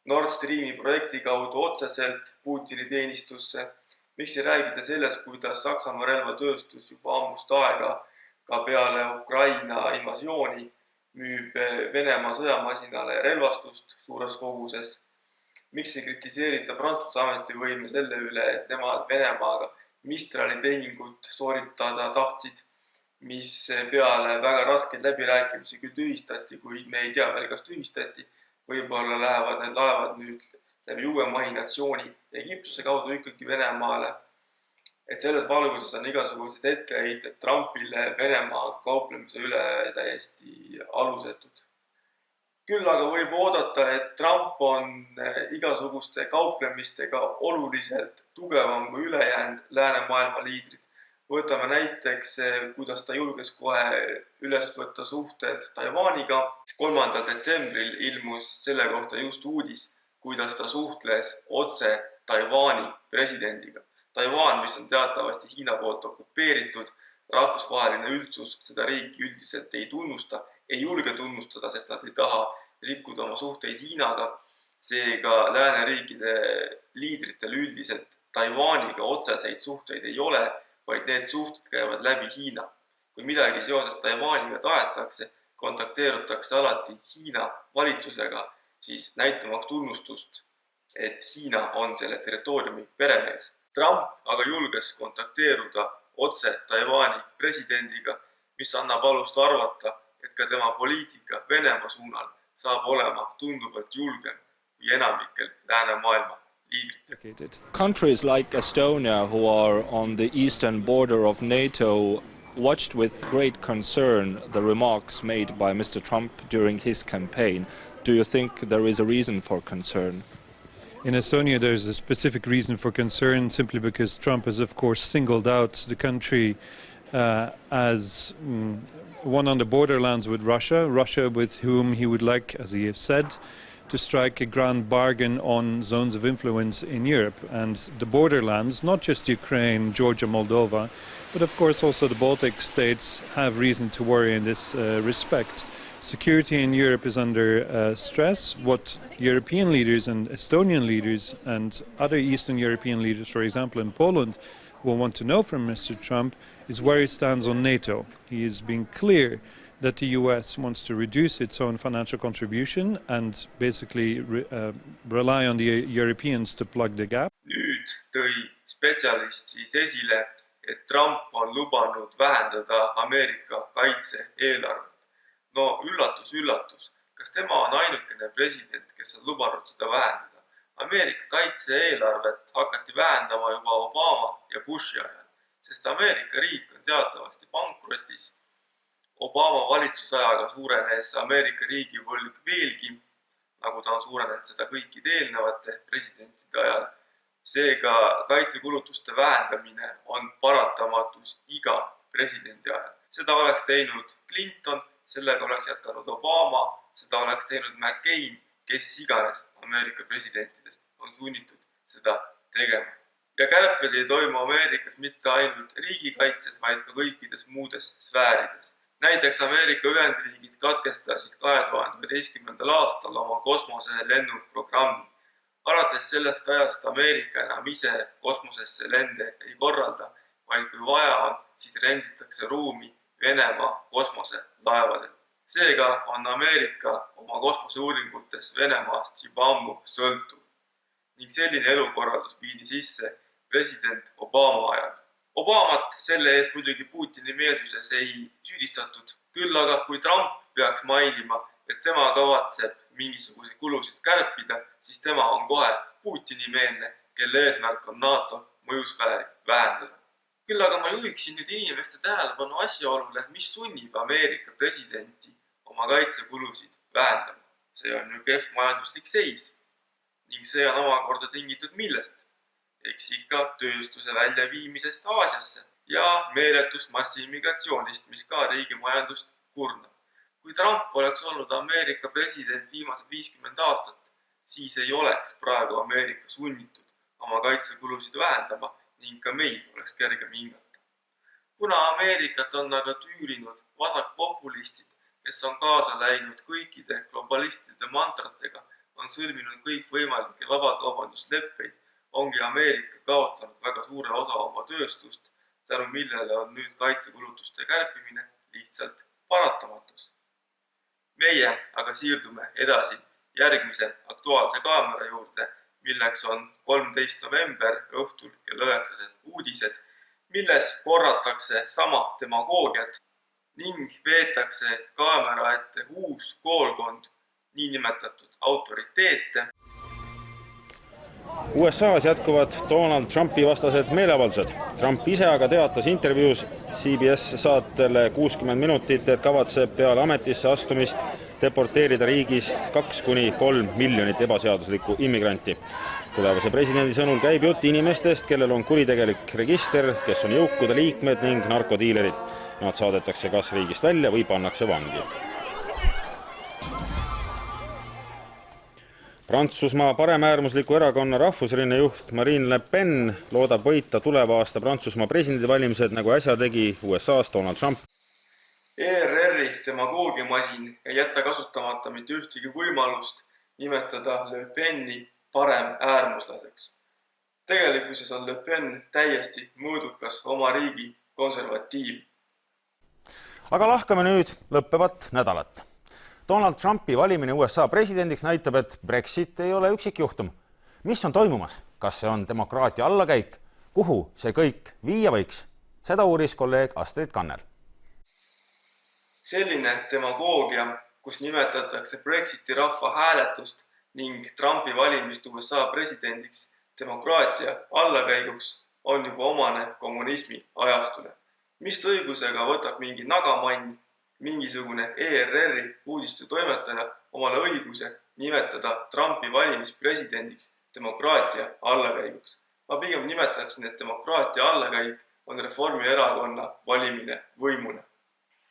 Nord Streami projekti kaudu otseselt Putini teenistusse. Miks ei räägita sellest, kuidas Saksamaa relvatööstus juba ammust aega ka peale Ukraina invasiooni müüb Venemaa sõjamasinale relvastust suures koguses? Miks ei kritiseerita Prantsuse ametivõime selle üle, et nemad Venemaaga Mistrali tehingut sooritada tahtsid, mis peale väga raskeid läbirääkimisi küll tühistati, kuid me ei tea veel, kas tühistati. Võib-olla lähevad need laevad nüüd läbi uue mahinatsiooni Egiptuse kaudu ikkagi Venemaale. Et selles valguses on igasugused etteheited Trumpile Venemaa kauplemise üle täiesti alusetud. Küll aga võib oodata, et Trump on igasuguste kauplemistega oluliselt tugevam kui ülejäänud läänemaailma liidrid. Võtame näiteks, kuidas ta julges kohe üles võtta suhted Taiwaniga. 3. detsembril ilmus selle kohta just uudis, kuidas ta suhtles otse Taiwani presidendiga. Taiwan, mis on teatavasti Hiina poolt okupeeritud, rahvusvaheline üldsus seda riiki üldiselt ei tunnusta, ei julge tunnustada, sest nad ei taha rikkuda oma suhteid Hiinaga. Seega lääneriikide liidritel üldiselt Taiwaniga otseseid suhteid ei ole, vaid need suhted käivad läbi Hiina. Kui midagi seoses Taiwaniga tahetakse, kontakteerutakse alati Hiina valitsusega, siis näitamaks tunnustust, et Hiina on selle territooriumi peremees. Trump aga julges kontakteeruda otse Taiwani presidendiga, mis annab alust arvata, et ka tema poliitika Venemaa suunal saab olema tunduvalt julgem kui enamikel läänemaailma liidritel. Countries like Estonia, who are on the eastern border of NATO, watched with great concern the remarks made by Mr. Trump during his campaign. Do you think there is a reason for concern? In Estonia, there's a specific reason for concern simply because Trump has, of course, singled out the country as one on the borderlands with Russia with whom he would like, as he has said, to strike a grand bargain on zones of influence in Europe. And the borderlands, not just Ukraine, Georgia, Moldova, but of course also the Baltic states have reason to worry in this respect. Security in Europe is under stress. What European leaders and Estonian leaders and other Eastern European leaders, for example in Poland, will want to know from Mr. Trump is where he stands on NATO. He is being clear that the US wants to reduce its own financial contribution and basically rely on the Europeans to plug the gap. Nüüd tõi spetsialist siis esile, et Trump on lubanud vähendada Ameerika kaitse-eelarvet. No üllatus, üllatus. Kas tema on ainukene president, kes on lubanud seda vähendada? Ameerika kaitse-eelarvet hakati vähendama juba Obama ja Bushi ajal, sest Ameerika riik on teatavasti pankrotis. Obama valitsusajaga suurenes Ameerika riigi võlg veelgi, nagu ta on suurenenud seda kõikide eelnevate presidentide ajal. Seega kaitsekulutuste vähendamine on paratamatus iga presidendi ajal. Seda oleks teinud Clinton, sellega oleks jätkanud Obama, seda oleks teinud McCain, kes iganes Ameerika presidentidest on sunnitud seda tegema. Ja kärped ei toimu Ameerikas mitte ainult riigikaitses, vaid ka kõikides muudes sfäärides. Näiteks Ameerika Ühendriigid katkestasid 2011. aastal oma kosmose lennuprogrammi. Alates sellest ajast Ameerika enam ise kosmosesse lende ei korralda, vaid kui vaja on, siis renditakse ruumi Venemaa kosmoselaevadel. Seega on Ameerika oma kosmoseuuringutes Venemaast juba ammu sõltuv. Ning selline elukorraldus viidi sisse president Obama ajal. Obamat selle eest muidugi Putini meelsuses ei süüdistatud. Küll aga kui Trump peaks mainima, et tema kavatseb mingisuguse kulusid kärpida, siis tema on kohe Putini-meelne, kelle eesmärk on NATO mõjusfääri vähendada. Küll aga ma juhiksin nüüd inimeste tähelepanu asjaolule, mis sunnib Ameerika presidenti oma kaitsekulusid vähendama. See on ju kehv majanduslik seis ning see on omakorda tingitud millest? Eks ikka tööstuse väljaviimisest Aasiasse ja meeletust massiimmigratsioonist, mis ka riigi majandust kurnab. Kui Trump oleks olnud Ameerika president viimased 50 aastat, siis ei oleks praegu Ameerika sunnitud oma kaitsekulusid vähendama ning ka meil oleks kergem hingata. Kuna Ameerikat on aga tüürinud vasakpopulistid, kes on kaasa läinud kõikide globalistide mantratega, on sõlminud kõik võimalikke vabakaubandusleppeid, ongi Ameerika kaotanud väga suure osa oma tööstust, tänu millele on nüüd kaitsekulutuste kärpimine lihtsalt paratamatus. Meie aga siirdume edasi järgmise Aktuaalse kaamera juurde, milleks on 13. november õhtul kell 9 uudised, milles korratakse sama demagoogiat ning veetakse kaamera ette uus koolkond niinimetatud autoriteete. USA's jätkuvad Donald Trumpi vastased meeleavaldused. Trump ise aga teatas intervjuus CBS saatele 60 minutit, et kavatseb peale ametisse astumist deporteerida riigist 2–3 miljonit ebaseaduslikku immigranti. Tulevase presidendi sõnul käib jutt inimestest, kellel on kuritegelik register, kes on jõukude liikmed ning narkodiilerid. Nad saadetakse kas riigist välja või pannakse vangi. Prantsusmaa paremäärmusliku erakonna rahvusrinne juht Marine Le Pen loodab võita tuleva aasta Prantsusmaa presidendivalimised, nagu äsja tegi USA's Donald Trump. ERR-i demagoogiamasin ei jätta kasutamata mitte ühtegi võimalust nimetada Le Peni parem äärmuslaseks. Tegelikkuses on Le Pen täiesti mõõdukas oma riigi konservatiiv. Aga lahkame nüüd lõppevat nädalat. Donald Trumpi valimine USA presidendiks näitab, et Brexit ei ole üksikjuhtum. Mis on toimumas? Kas see on demokraatia allakäik? Kuhu see kõik viia võiks? Seda uuris kolleeg Astrid Kannel. Selline demagoogia, kus nimetatakse Brexiti rahva hääletust ning Trumpi valimist USA presidendiks demokraatia allakäiguks, on juba omane kommunismi ajastule. Mis õigusega võtab mingi nagamann, mingisugune ERR-i uudiste toimetaja omale õiguse nimetada Trumpi valimist presidendiks demokraatia allakäiguks. Ma pigem nimetaksin, et demokraatia allakäik on Reformierakonna valimine võimule.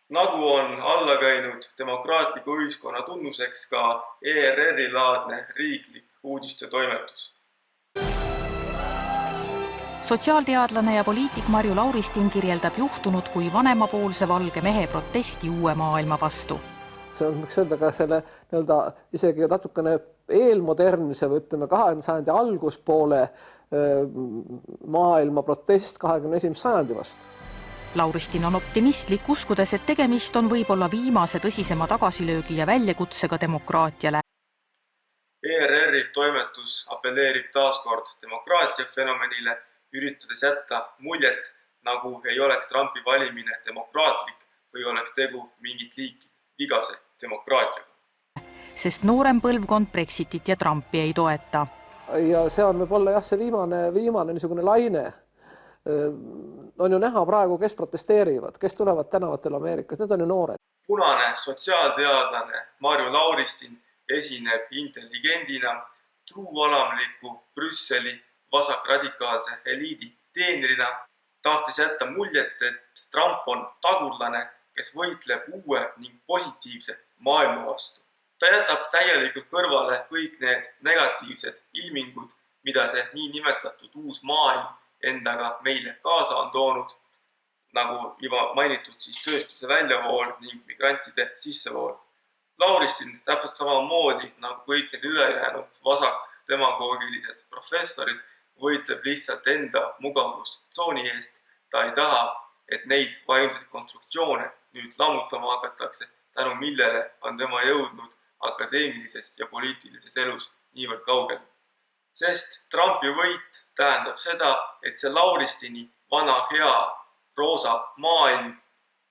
Nagu on alla käinud demokraatliku ühiskonna tunnuseks ka ERR-i-laadne riiklik uudiste toimetus. Sotsiaalteadlane ja poliitik Marju Lauristin kirjeldab juhtunud kui vanemapoolse valge mehe protesti uue maailma vastu. See on, võiks öelda ka selle isegi natukene eelmodernse või 20. sajandi alguspoole maailma protest 21. sajandi vastu. Lauristin on optimistlik, uskudes, et tegemist on võib-olla viimase tõsisema tagasilöögi ja väljakutsega demokraatiale. ERR-i toimetus appelleerib taaskord demokraatia fenomenile, üritades jätta muljet, nagu ei oleks Trumpi valimine demokraatlik või oleks tegu mingit liiki vigase demokraatiaga. Sest noorem põlvkond Brexitit ja Trumpi ei toeta. Ja see on võib-olla see viimane niisugune laine. On ju näha praegu, kes protesteerivad, kes tulevad tänavatel Ameerikas, need on ju noored. Punane sotsiaalteadlane Marju Lauristin esineb intelligendina, truualamliku Brüsseli vasakradikaalse eliidi teenrina, tahtis jätta muljet, et Trump on tagurlane, kes võitleb uue ning positiivse maailma vastu. Ta jätab täielikult kõrvale kõik need negatiivsed ilmingud, mida see nii nimetatud uus maailm endaga meile kaasa on toonud, nagu juba mainitud tööstuse väljavool ning migrantide sissevool. Lauristin täpselt samamoodi nagu kõik need ülejäänud vasak-demagoogilised professorid võitleb lihtsalt enda mugavustsooni eest. Ta ei taha, et neid vaimseid konstruktsioone nüüd lammutama hakatakse, tänu millele on tema jõudnud akadeemilises ja poliitilises elus niivõrd kaugele. Sest Trumpi võit tähendab seda, et see Lauristini vana hea roosa maailm,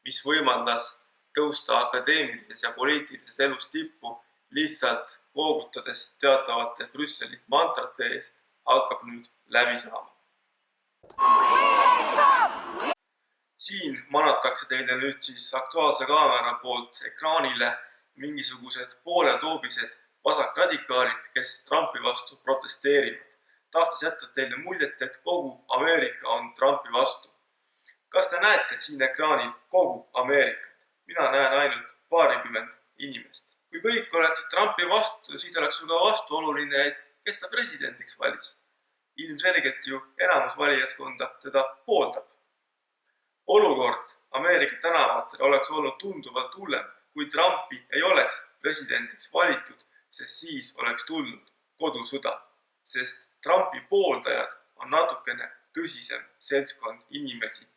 mis võimaldas tõusta akadeemilises ja poliitilises elus tippu, lihtsalt koogutades teatavate Brüsseli mantrate ees, hakkab nüüd läbi saama. Siin manatakse teile nüüd Aktuaalse kaamera poolt ekraanile mingisugused pooletoobised vasakradikaalid, kes Trumpi vastu protesteerivad. Tahtis jätta teile muljet, et kogu Ameerika on Trumpi vastu. Kas te näete siin ekraanil kogu Ameerikat? Mina näen ainult paarikümmend inimest. Kui kõik oleks Trumpi vastu, siis oleks ka vastuoluline, et kes ta presidendiks valis. Ilmselgelt ju enamus valijaskonda teda pooldab. Olukord Ameerika tänavatel oleks olnud tunduvalt hullem, kui Trumpi ei oleks presidendiks valitud, sest siis oleks tulnud kodusõda. Sest Trumpi pooldajad on natukene tõsisem seltskond inimesi.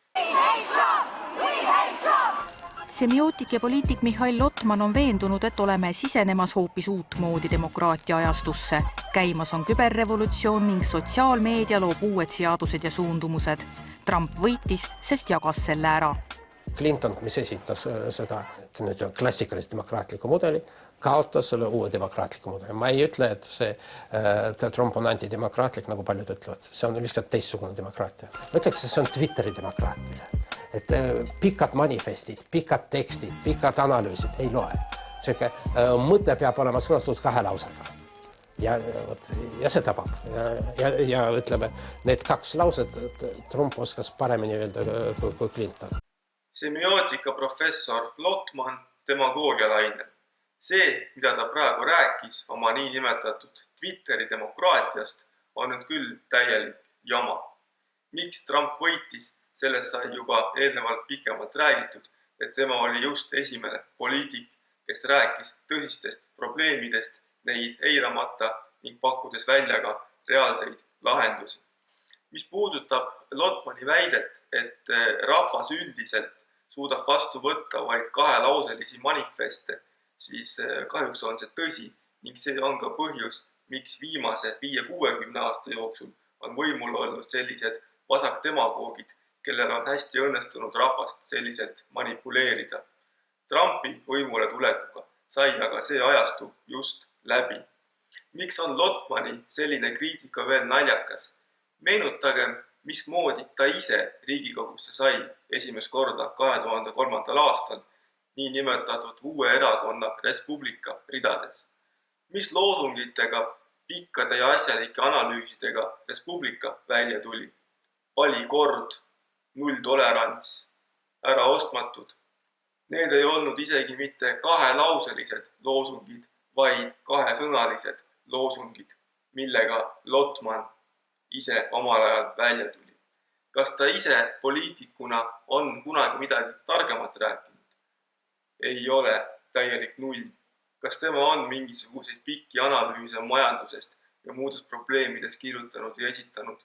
Semiootik ja poliitik Mihhail Lotman on veendunud, et oleme sisenemas hoopis uutmoodi demokraatia ajastusse. Käimas on küberrevolutsioon ning sotsiaalmeedia loob uued seadused ja suundumused. Trump võitis, sest jagas selle ära. Clinton, mis esitas seda klassikalist demokraatliku mudeli, kaotas selle uue demokraatliku mudeli. Ma ei ütle, et see Trump on antidemokraatlik, nagu paljud ütlevad. See on lihtsalt teistsugune demokraatia. Ma ütleks, et see on Twitteri demokraatia. Et pikad manifestid, pikad tekstid, pikad analüüsid ei loe. Mõte peab olema sõnastatud 2 lausega. Ja see tabab. Ja ütleme, need 2 lauset Trump oskas paremini öelda kui Clinton. Semiootika professor Lotman demagoogialainel. See, mida ta praegu rääkis oma nii nimetatud Twitteri demokraatiast, on nüüd küll täielik jama. Miks Trump võitis, sellest sai juba eelnevalt pikemalt räägitud, et tema oli just esimene poliitik, kes rääkis tõsistest probleemidest, neid eiramata ning pakkudes välja ka reaalseid lahendusi. Mis puudutab Lotmani väidet, et rahvas üldiselt suudab vastu võtta vaid 2-lauselisi manifeste, siis kahjuks on see tõsi ning see on ka põhjus, miks viimase 5-60 aasta jooksul on võimul olnud sellised vasakdemagoogid, kellel on hästi õnnestunud rahvast selliselt manipuleerida. Trumpi võimule tulekuga sai aga see ajastu just läbi. Miks on Lotmani selline kriitika veel naljakas? Meenutagem, mismoodi ta ise Riigikogusse sai esimest korda 2003. aastal nii nimetatud uue erakonna Res Publica ridades. Mis loosungitega, pikkade ja asjalike analüüsidega Res Publica välja tuli? Valikord, nulltolerants, äraostmatud. Need ei olnud isegi mitte 2-lauselised loosungid, vaid 2-sõnalised loosungid, millega Lotman ise omal ajal välja tuli. Kas ta ise poliitikuna on kunagi midagi targemat rääkinud? Ei ole, täielik null. Kas tema on mingisuguseid pikki analüüse majandusest ja muudest probleemidest kirjutanud ja esitanud?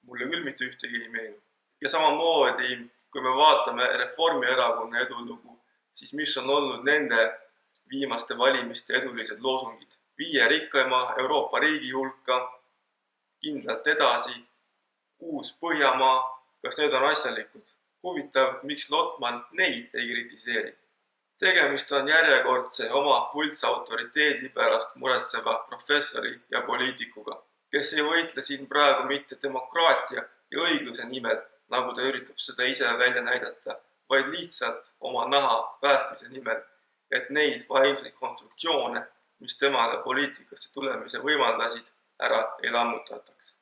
Mulle küll mitte ühtegi ei meenu. Ja samamoodi, kui me vaatame Reformierakonna edulugu, siis mis on olnud nende viimaste valimiste edulised loosungid? 5 rikkaima Euroopa riigi hulka, kindlalt edasi, uus Põhjamaa, kas need on asjalikud? Huvitav, miks Lotman neid ei kritiseeri? Tegemist on järjekordse oma võltsautoriteedi pärast muretseva professori ja poliitikuga, kes ei võitle siin praegu mitte demokraatia ja õigluse nimel, nagu ta üritab seda ise välja näidata, vaid lihtsalt oma naha päästmise nimel, et neid vaimseid konstruktsioone, mis temale poliitikasse tulemise võimaldasid, ära ei lammutataks.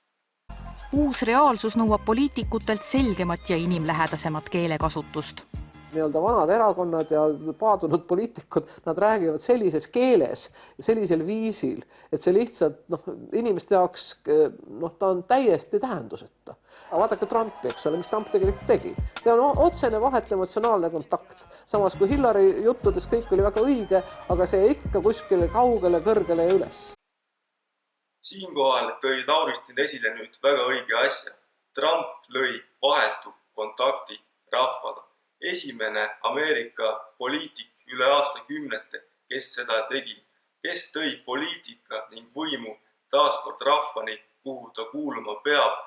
Uus reaalsus nõuab poliitikutelt selgemat ja inimlähedasemat keelekasutust. Nii-öelda vanad erakonnad ja paadunud poliitikud, nad räägivad sellises keeles, sellisel viisil, et see lihtsalt inimeste jaoks ta on täiesti tähenduseta. Vaadake Trumpi, eks ole, mis Trump tegelikult tegi. See on otsene vahet emotsionaalne kontakt. Samas kui Hillary juttudes kõik oli väga õige, aga see ikka kuskile kaugele, kõrgele ja üles. Siinkohal tõi Lauristin esile nüüd väga õige asja. Trump lõi vahetu kontakti rahvaga. Esimene Ameerika poliitik üle aastakümnete, kes seda tegi, kes tõi poliitika ning võimu taaskord rahvani, kuhu ta kuuluma peab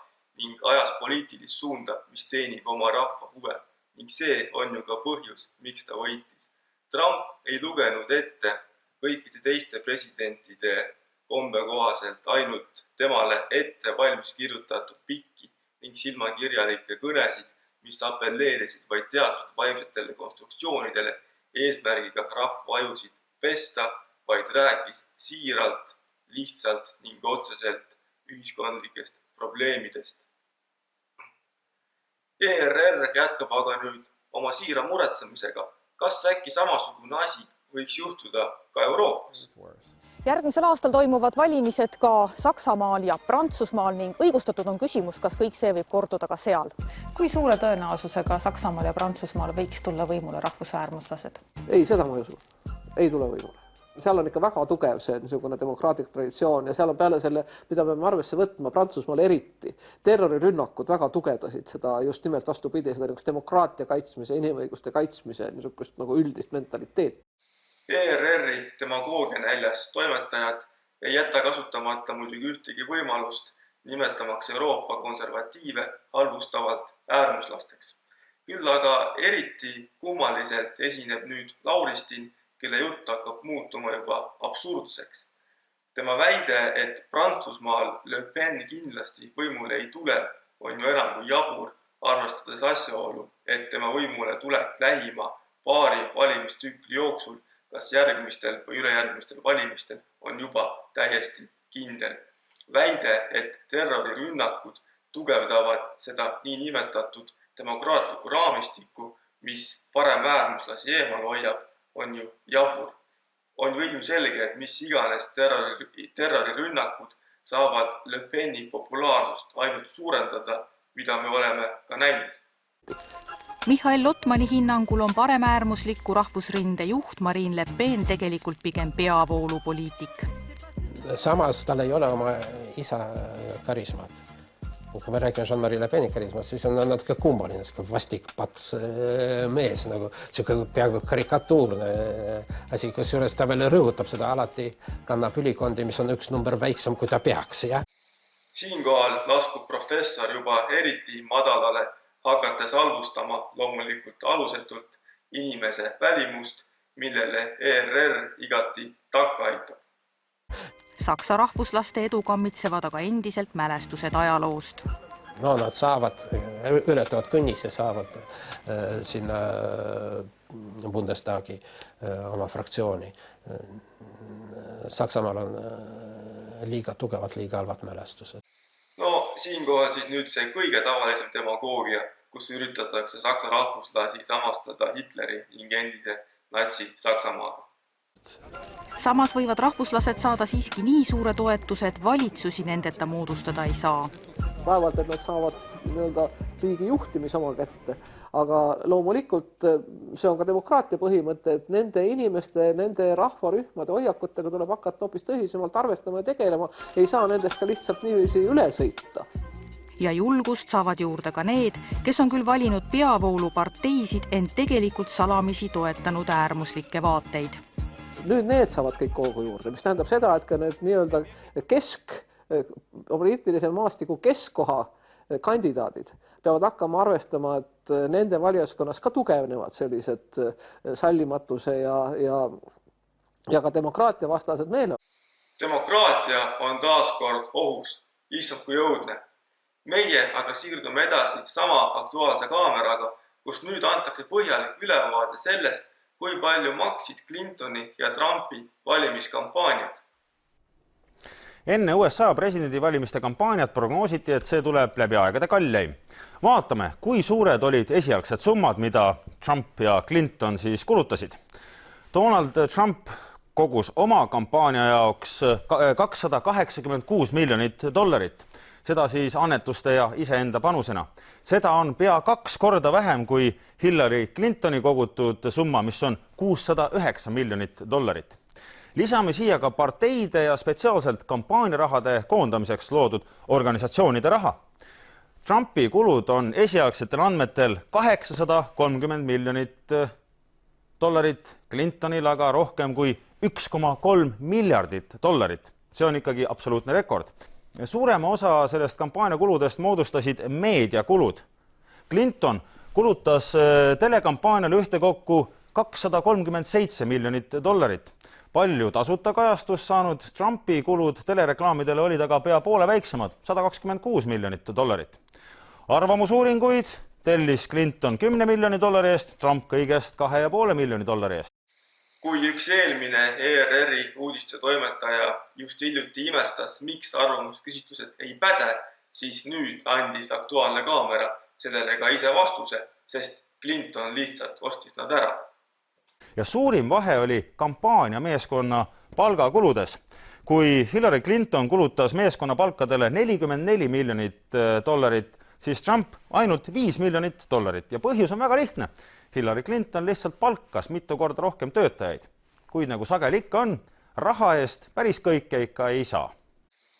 ning ajas poliitilist suunda, mis teenib oma rahva huve. Ning see on ju ka põhjus, miks ta võitis. Trump ei lugenud ette kõikide teiste presidentide kombe kohaselt ainult temale ette valmis kirjutatud pikki ning silmakirjalikke kõnesid, mis appelleerisid vaid teatud vaimsetele konstruktsioonidele eesmärgiga rahva ajusid pesta, vaid rääkis siiralt, lihtsalt ning otseselt ühiskondlikest probleemidest. ERR jätkab aga nüüd oma siira muretsemisega. Kas äkki samasugune asi võiks juhtuda ka Euroopas? Järgmisel aastal toimuvad valimised ka Saksamaal ja Prantsusmaal ning õigustatud on küsimus, kas kõik see võib korduda ka seal. Kui suure tõenäosusega Saksamaal ja Prantsusmaal võiks tulla võimule rahvusäärmuslased? Ei, seda ma ei usu. Ei tule võimule. Seal on ikka väga tugev see niisugune demokraatlik traditsioon ja seal on peale selle, mida me arvesse võtma, Prantsusmaal eriti. Terrorirünnakud väga tugevdasid seda just nimelt vastupidi, seda demokraatia kaitsmise, inimõiguste kaitsmise niisugust nagu üldist mentaliteet. ERR-i demagoogia näljas toimetajad ei jäta kasutamata muidugi ühtegi võimalust nimetamaks Euroopa konservatiive halvustavalt äärmuslasteks. Küll aga eriti kummaliselt esineb nüüd Lauristin, kelle jutt hakkab muutuma juba absurdseks. Tema väide, et Prantsusmaal Le Pen kindlasti võimule ei tule, on ju enam kui jabur, arvestades asjaolu, et tema võimule tuleb lähima paari valimistsükli jooksul, kas järgmistel või ülejärgmistel valimistel on juba täiesti kindel. Väide, et terrorirünnakud tugevdavad seda nii nimetatud demokraatlikku raamistikku, mis paremäärmuslasi eemal hoiab, on ju jabur. On ju ilmselge, et mis iganes terrorirünnakud saavad Le Peni populaarsust ainult suurendada, mida me oleme ka näinud. Mihhail Lotmani hinnangul on paremäärmusliku rahvusrinde juht Marine Le Pen tegelikult pigem peavoolupoliitik. Samas tal ei ole oma isa karismat. Kui me räägime Jean-Marie Le Peni karismast, siis on natuke kummaline, vastik paks mees, nagu peaaegu karikatuurne asi, kusjuures ta veel rõhutab seda, alati kannab ülikondi, mis on üks number väiksem, kui ta peaks, jah? Siinkohal laskub professor juba eriti madalale, hakates halvustama loomulikult alusetult inimese välimust, millele ERR igati takka aitab. Saksa rahvuslaste edu kammitsevad aga endiselt mälestused ajaloost. No nad saavad, ületavad kõnnis ja saavad sinna Bundestagi oma fraktsiooni. Saksamaal on liiga tugevad, liiga halvad mälestused. No siinkohal siis nüüd see kõige tavalisem demagoogia, kus üritatakse saksa rahvuslasi samastada Hitleri ning endise natsi Saksamaaga. Samas võivad rahvuslased saada siiski nii suure toetuse, et valitsusi nendeta moodustada ei saa. Vaevalt, et nad saavad riigi juhtimis oma kätte, aga loomulikult see on ka demokraatia põhimõte, et nende inimeste, nende rahvarühmade hoiakutega tuleb hakata hoopis tõsisemalt arvestama ja tegelema, ei saa nendest ka lihtsalt niiviisi üle sõita. Ja julgust saavad juurde ka need, kes on küll valinud peavoolu parteisid, ent tegelikult salamisi toetanud äärmuslikke vaateid. Nüüd need saavad kõik hoogu juurde, mis tähendab seda, et ka need nii-öelda poliitilisel maastiku keskkoha kandidaadid peavad hakkama arvestama, et nende valijaskonnas ka tugevnevad sellised sallimatuse ja ka demokraatia vastased meele. Demokraatia on taas kord ohus, issand kui jõudne. Meie aga siirdume edasi sama Aktuaalse kaameraga, kus nüüd antakse põhjalik ülevaade sellest, kui palju maksid Clintoni ja Trumpi valimiskampaaniad. Enne USA presidendivalimiste kampaaniat prognoositi, et see tuleb läbi aegade kalleim. Vaatame, kui suured olid esialgsed summad, mida Trump ja Clinton siis kulutasid. Donald Trump kogus oma kampaania jaoks $286 miljonit. Seda siis annetuste ja iseenda panusena. Seda on pea 2 korda vähem kui Hillary Clintoni kogutud summa, mis on $609 miljonit. Lisame siia ka parteide ja spetsiaalselt kampaaniarahade koondamiseks loodud organisatsioonide raha. Trumpi kulud on esialgsetel andmetel $830 miljonit, Clintonil aga rohkem kui $1,3 miljardit. See on ikkagi absoluutne rekord. Suurema osa sellest kampaaniakuludest moodustasid meediakulud. Clinton kulutas telekampaaniale ühtekokku $237 miljonit. Palju tasuta kajastust saanud Trumpi kulud telereklaamidele olid aga pea poole väiksemad, $126 miljonit. Arvamusuuringuid tellis Clinton $10 miljoni eest, Trump kõigest $2,5 miljoni eest. Kui üks eelmine ERR-i uudiste toimetaja just hiljuti imestas, miks arvamusküsitlused ei päde, siis nüüd andis Aktuaalne kaamera sellele ka ise vastuse, sest Clinton lihtsalt ostis nad ära. Ja suurim vahe oli kampaania meeskonna palgakuludes. Kui Hillary Clinton kulutas meeskonna palkadele $44 miljonit, siis Trump ainult $5 miljonit. Ja põhjus on väga lihtne. Hillary Clinton lihtsalt palkas mitu korda rohkem töötajaid. Kuid nagu sageli ikka on, raha eest päris kõike ikka ei saa.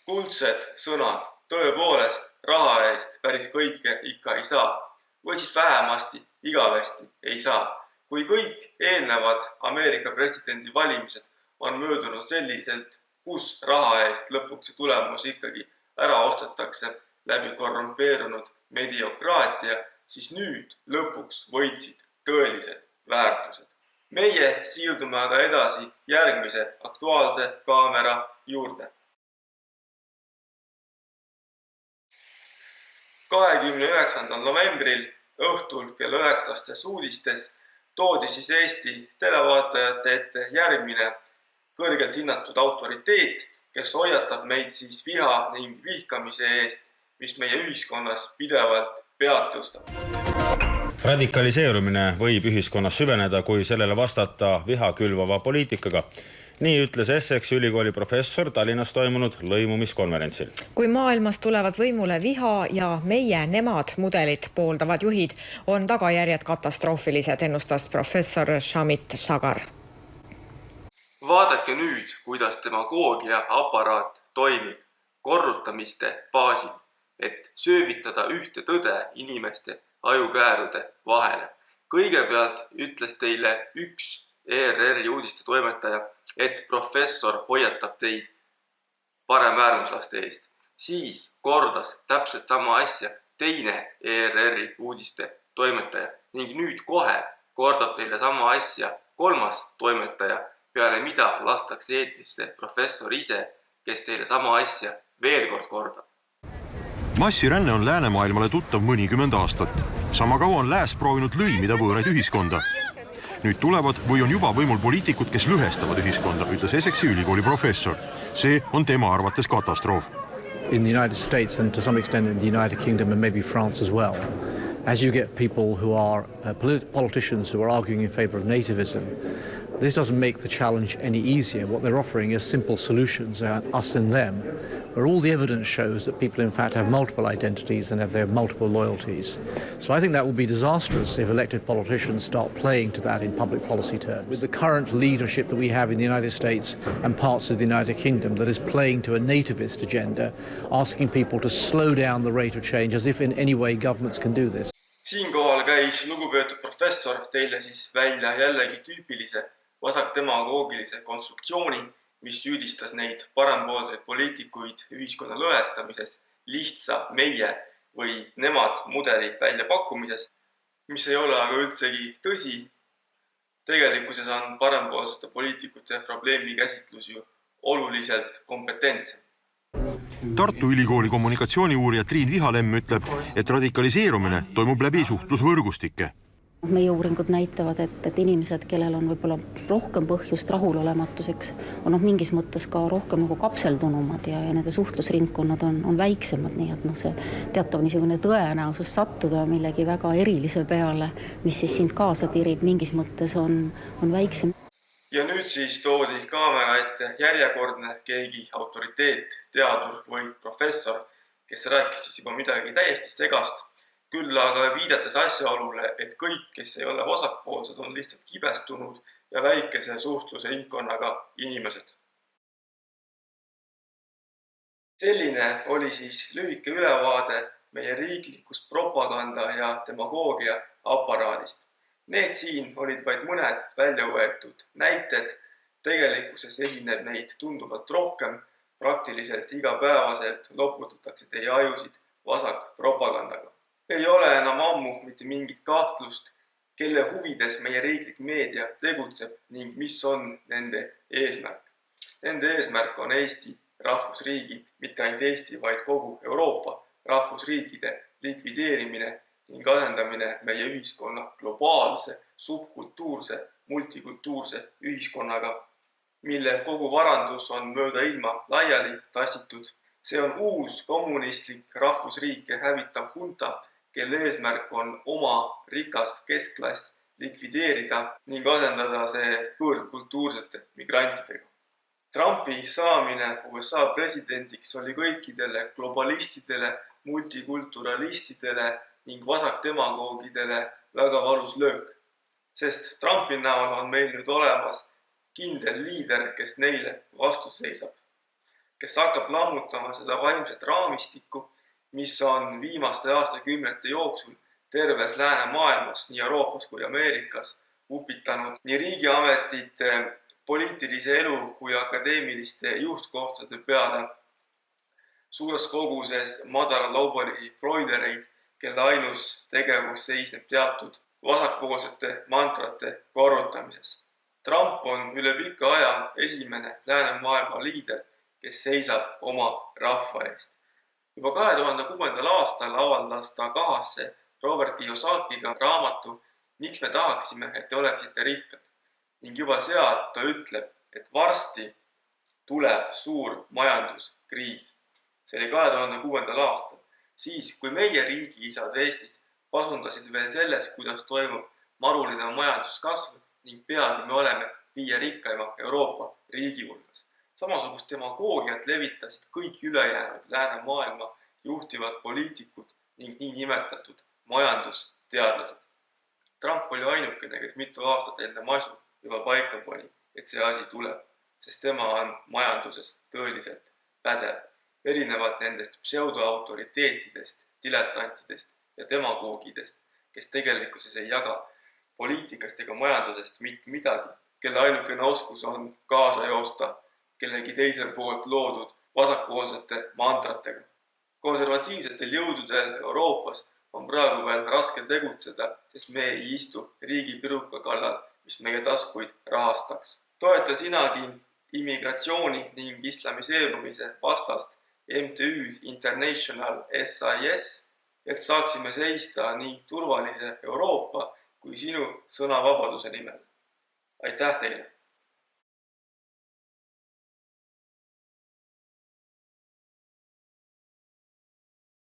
Kuldsed sõnad, tõepoolest raha eest päris kõike ikka ei saa. Või siis vähemasti igavesti ei saa. Kui kõik eelnevad Ameerika presidendi valimised on möödunud selliselt, kus raha eest lõpuks tulemus ikkagi ära ostetakse läbi korrumpeerunud mediokraatia, siis nüüd lõpuks võitsid tõelised väärtused. Meie siirdume aga edasi järgmise Aktuaalse kaamera juurde. 29. novembril õhtul kell 9 uudistes toodi siis Eesti televaatajate ette järgmine kõrgelt hinnatud autoriteet, kes hoiatab meid siis viha ning vihkamise eest, mis meie ühiskonnas pidevalt pead tõstab. Radikaliseerumine võib ühiskonnas süveneda, kui sellele vastata viha külvava poliitikaga. Nii ütles Essexi ülikooli professor Tallinnas toimunud lõimumiskonverentsil. Kui maailmas tulevad võimule viha ja nemad mudelit pooldavad juhid, on tagajärjed katastroofilised, ennustas professor Shamit Sagar. Vaadake nüüd, kuidas demagoogia aparaat toimib korrutamiste baasil. et söövitada ühte tõde inimeste ajukäärude vahele. Kõigepealt ütles teile üks ERR-i uudiste toimetaja, et professor hoiatab teid paremäärmuslaste eest. Siis kordas täpselt sama asja teine ERR-i uudiste toimetaja ning nüüd kohe kordab teile sama asja kolmas toimetaja, peale mida lastakse eetrisse professor ise, kes teile sama asja veel kord kordab. Massiränne on läänemaailmale tuttav mõnikümmend aastat. Sama kaua on lääs proovinud lõimida võõraid ühiskonda. Nüüd tulevad või on juba võimul poliitikud, kes lõhestavad ühiskonda, ütles Essexi ülikooli professor. See on tema arvates katastroof. In the United States and to some extent in the United Kingdom and maybe France as well, as you get people who are politicians who are arguing in favor of nativism, this doesn't make the challenge any easier. What they're offering is simple solutions, us and them, where all the evidence shows that people in fact have multiple identities and have their multiple loyalties. So I think that will be disastrous if elected politicians start playing to that in public policy terms. With the current leadership that we have in the United States and parts of the United Kingdom that is playing to a nativist agenda, asking people to slow down the rate of change as if in any way governments can do this. Siinkohal käis lugupeetud professor teile siis välja jällegi tüüpilise vasakdemagoogilise konstruktsiooni, mis süüdistas neid parempoolseid poliitikuid ühiskonna lõhestamises, lihtsa meie või nemad mudeli välja pakkumises, mis ei ole aga üldsegi tõsi. Tegelikkuses on parempoolsete poliitikute probleemi käsitlus ju oluliselt kompetentsem. Tartu Ülikooli kommunikatsiooniuurija Triin Vihalemm ütleb, et radikaliseerumine toimub läbi suhtlusvõrgustike. Meie uuringud näitavad, et inimesed, kellel on võib-olla rohkem põhjust rahulolematuseks, on mingis mõttes ka rohkem nagu kapseldunumad ja nende suhtlusringkonnad on väiksemad, nii et see teatav niisugune tõenäosus sattuda millegi väga erilise peale, mis siis sind kaasa tirib, mingis mõttes on väiksem. Ja nüüd siis toodi kaamera ette järjekordne keegi autoriteet, teadur või professor, kes rääkis siis juba midagi täiesti segast, küll aga viidates asjaolule, et kõik, kes ei ole vasakpoolsed, on lihtsalt kibestunud ja väikese suhtlusringkonnaga inimesed. Selline oli siis lühike ülevaade meie riiklikust propaganda ja demagoogia aparaadist. Need siin olid vaid mõned välja võetud näited. Tegelikkuses esineb neid tunduvalt rohkem. Praktiliselt igapäevaselt loputatakse teie ajusid vasak propagandaga. Ei ole enam ammu mitte mingit kahtlust, kelle huvides meie riiklik meedia tegutseb ning mis on nende eesmärk. Nende eesmärk on Eesti rahvusriigi, mitte ainult Eesti, vaid kogu Euroopa rahvusriikide likvideerimine ning asendamine meie ühiskonna globaalse, subkultuurse, multikultuurse ühiskonnaga, mille kogu varandus on mööda ilma laiali tassitud. See on uus kommunistlik rahvusriike hävitav hunta, kelle eesmärk on oma rikas keskklass likvideerida ning asendada see võõrkultuursete migrantidega. Trumpi saamine USA presidendiks oli kõikidele globalistidele, multikulturalistidele ning vasakdemagoogidele väga valus löök, sest Trumpi näol on meil nüüd olemas kindel liider, kes neile vastu seisab, kes hakkab lammutama seda vaimset raamistikku, mis on viimaste aastakümnete jooksul terves läänemaailmas, nii Euroopas kui Ameerikas, upitanud nii riigiametite, poliitilise elu kui akadeemiliste juhtkohtade peale suures koguses madalalaubali broilereid, kelle ainus tegevus seisneb teatud vasakpoolsete mantrate korrutamises. Trump on üle pika aja esimene läänemaailma liider, kes seisab oma rahva eest. Juba 2006. aastal avaldas ta kahasse Robert Kiyosakiga raamatu Miks me tahaksime, et te oleksite rikkad. Ning juba seal ta ütleb, et varsti tuleb suur majanduskriis. See oli 2006. aastal. Siis, kui meie riigiisad Eestis pasundasid veel selles, kuidas toimub maruline majanduskasv ning peagi me oleme 5 rikkaima Euroopa riigi hulgas. Samasugust demagoogiat levitasid kõik ülejäänud läänemaailma juhtivad poliitikud ning nii nimetatud majandusteadlased. Trump oli ainukene, kes mitu aastat enne masu juba paika pani, et see asi tuleb, sest tema on majanduses tõeliselt pädev. erinevalt nendest pseudoautoriteetidest, diletantidest ja demagoogidest, kes tegelikkuses ei jaga poliitikast ega majandusest mitte midagi, kelle ainukene oskus on kaasa joosta kellegi teisel poolt loodud vasakpoolsete mantratega. Konservatiivsetel jõududel Euroopas on praegu veel raske tegutseda, sest me ei istu riigi piruka kallal, mis meie taskuid rahastaks. Toeta sinagi immigratsiooni ning islamiseerumise vastast MTÜ International SIS, et saaksime seista nii turvalise Euroopa kui sinu sõnavabaduse nimel. Aitäh teile!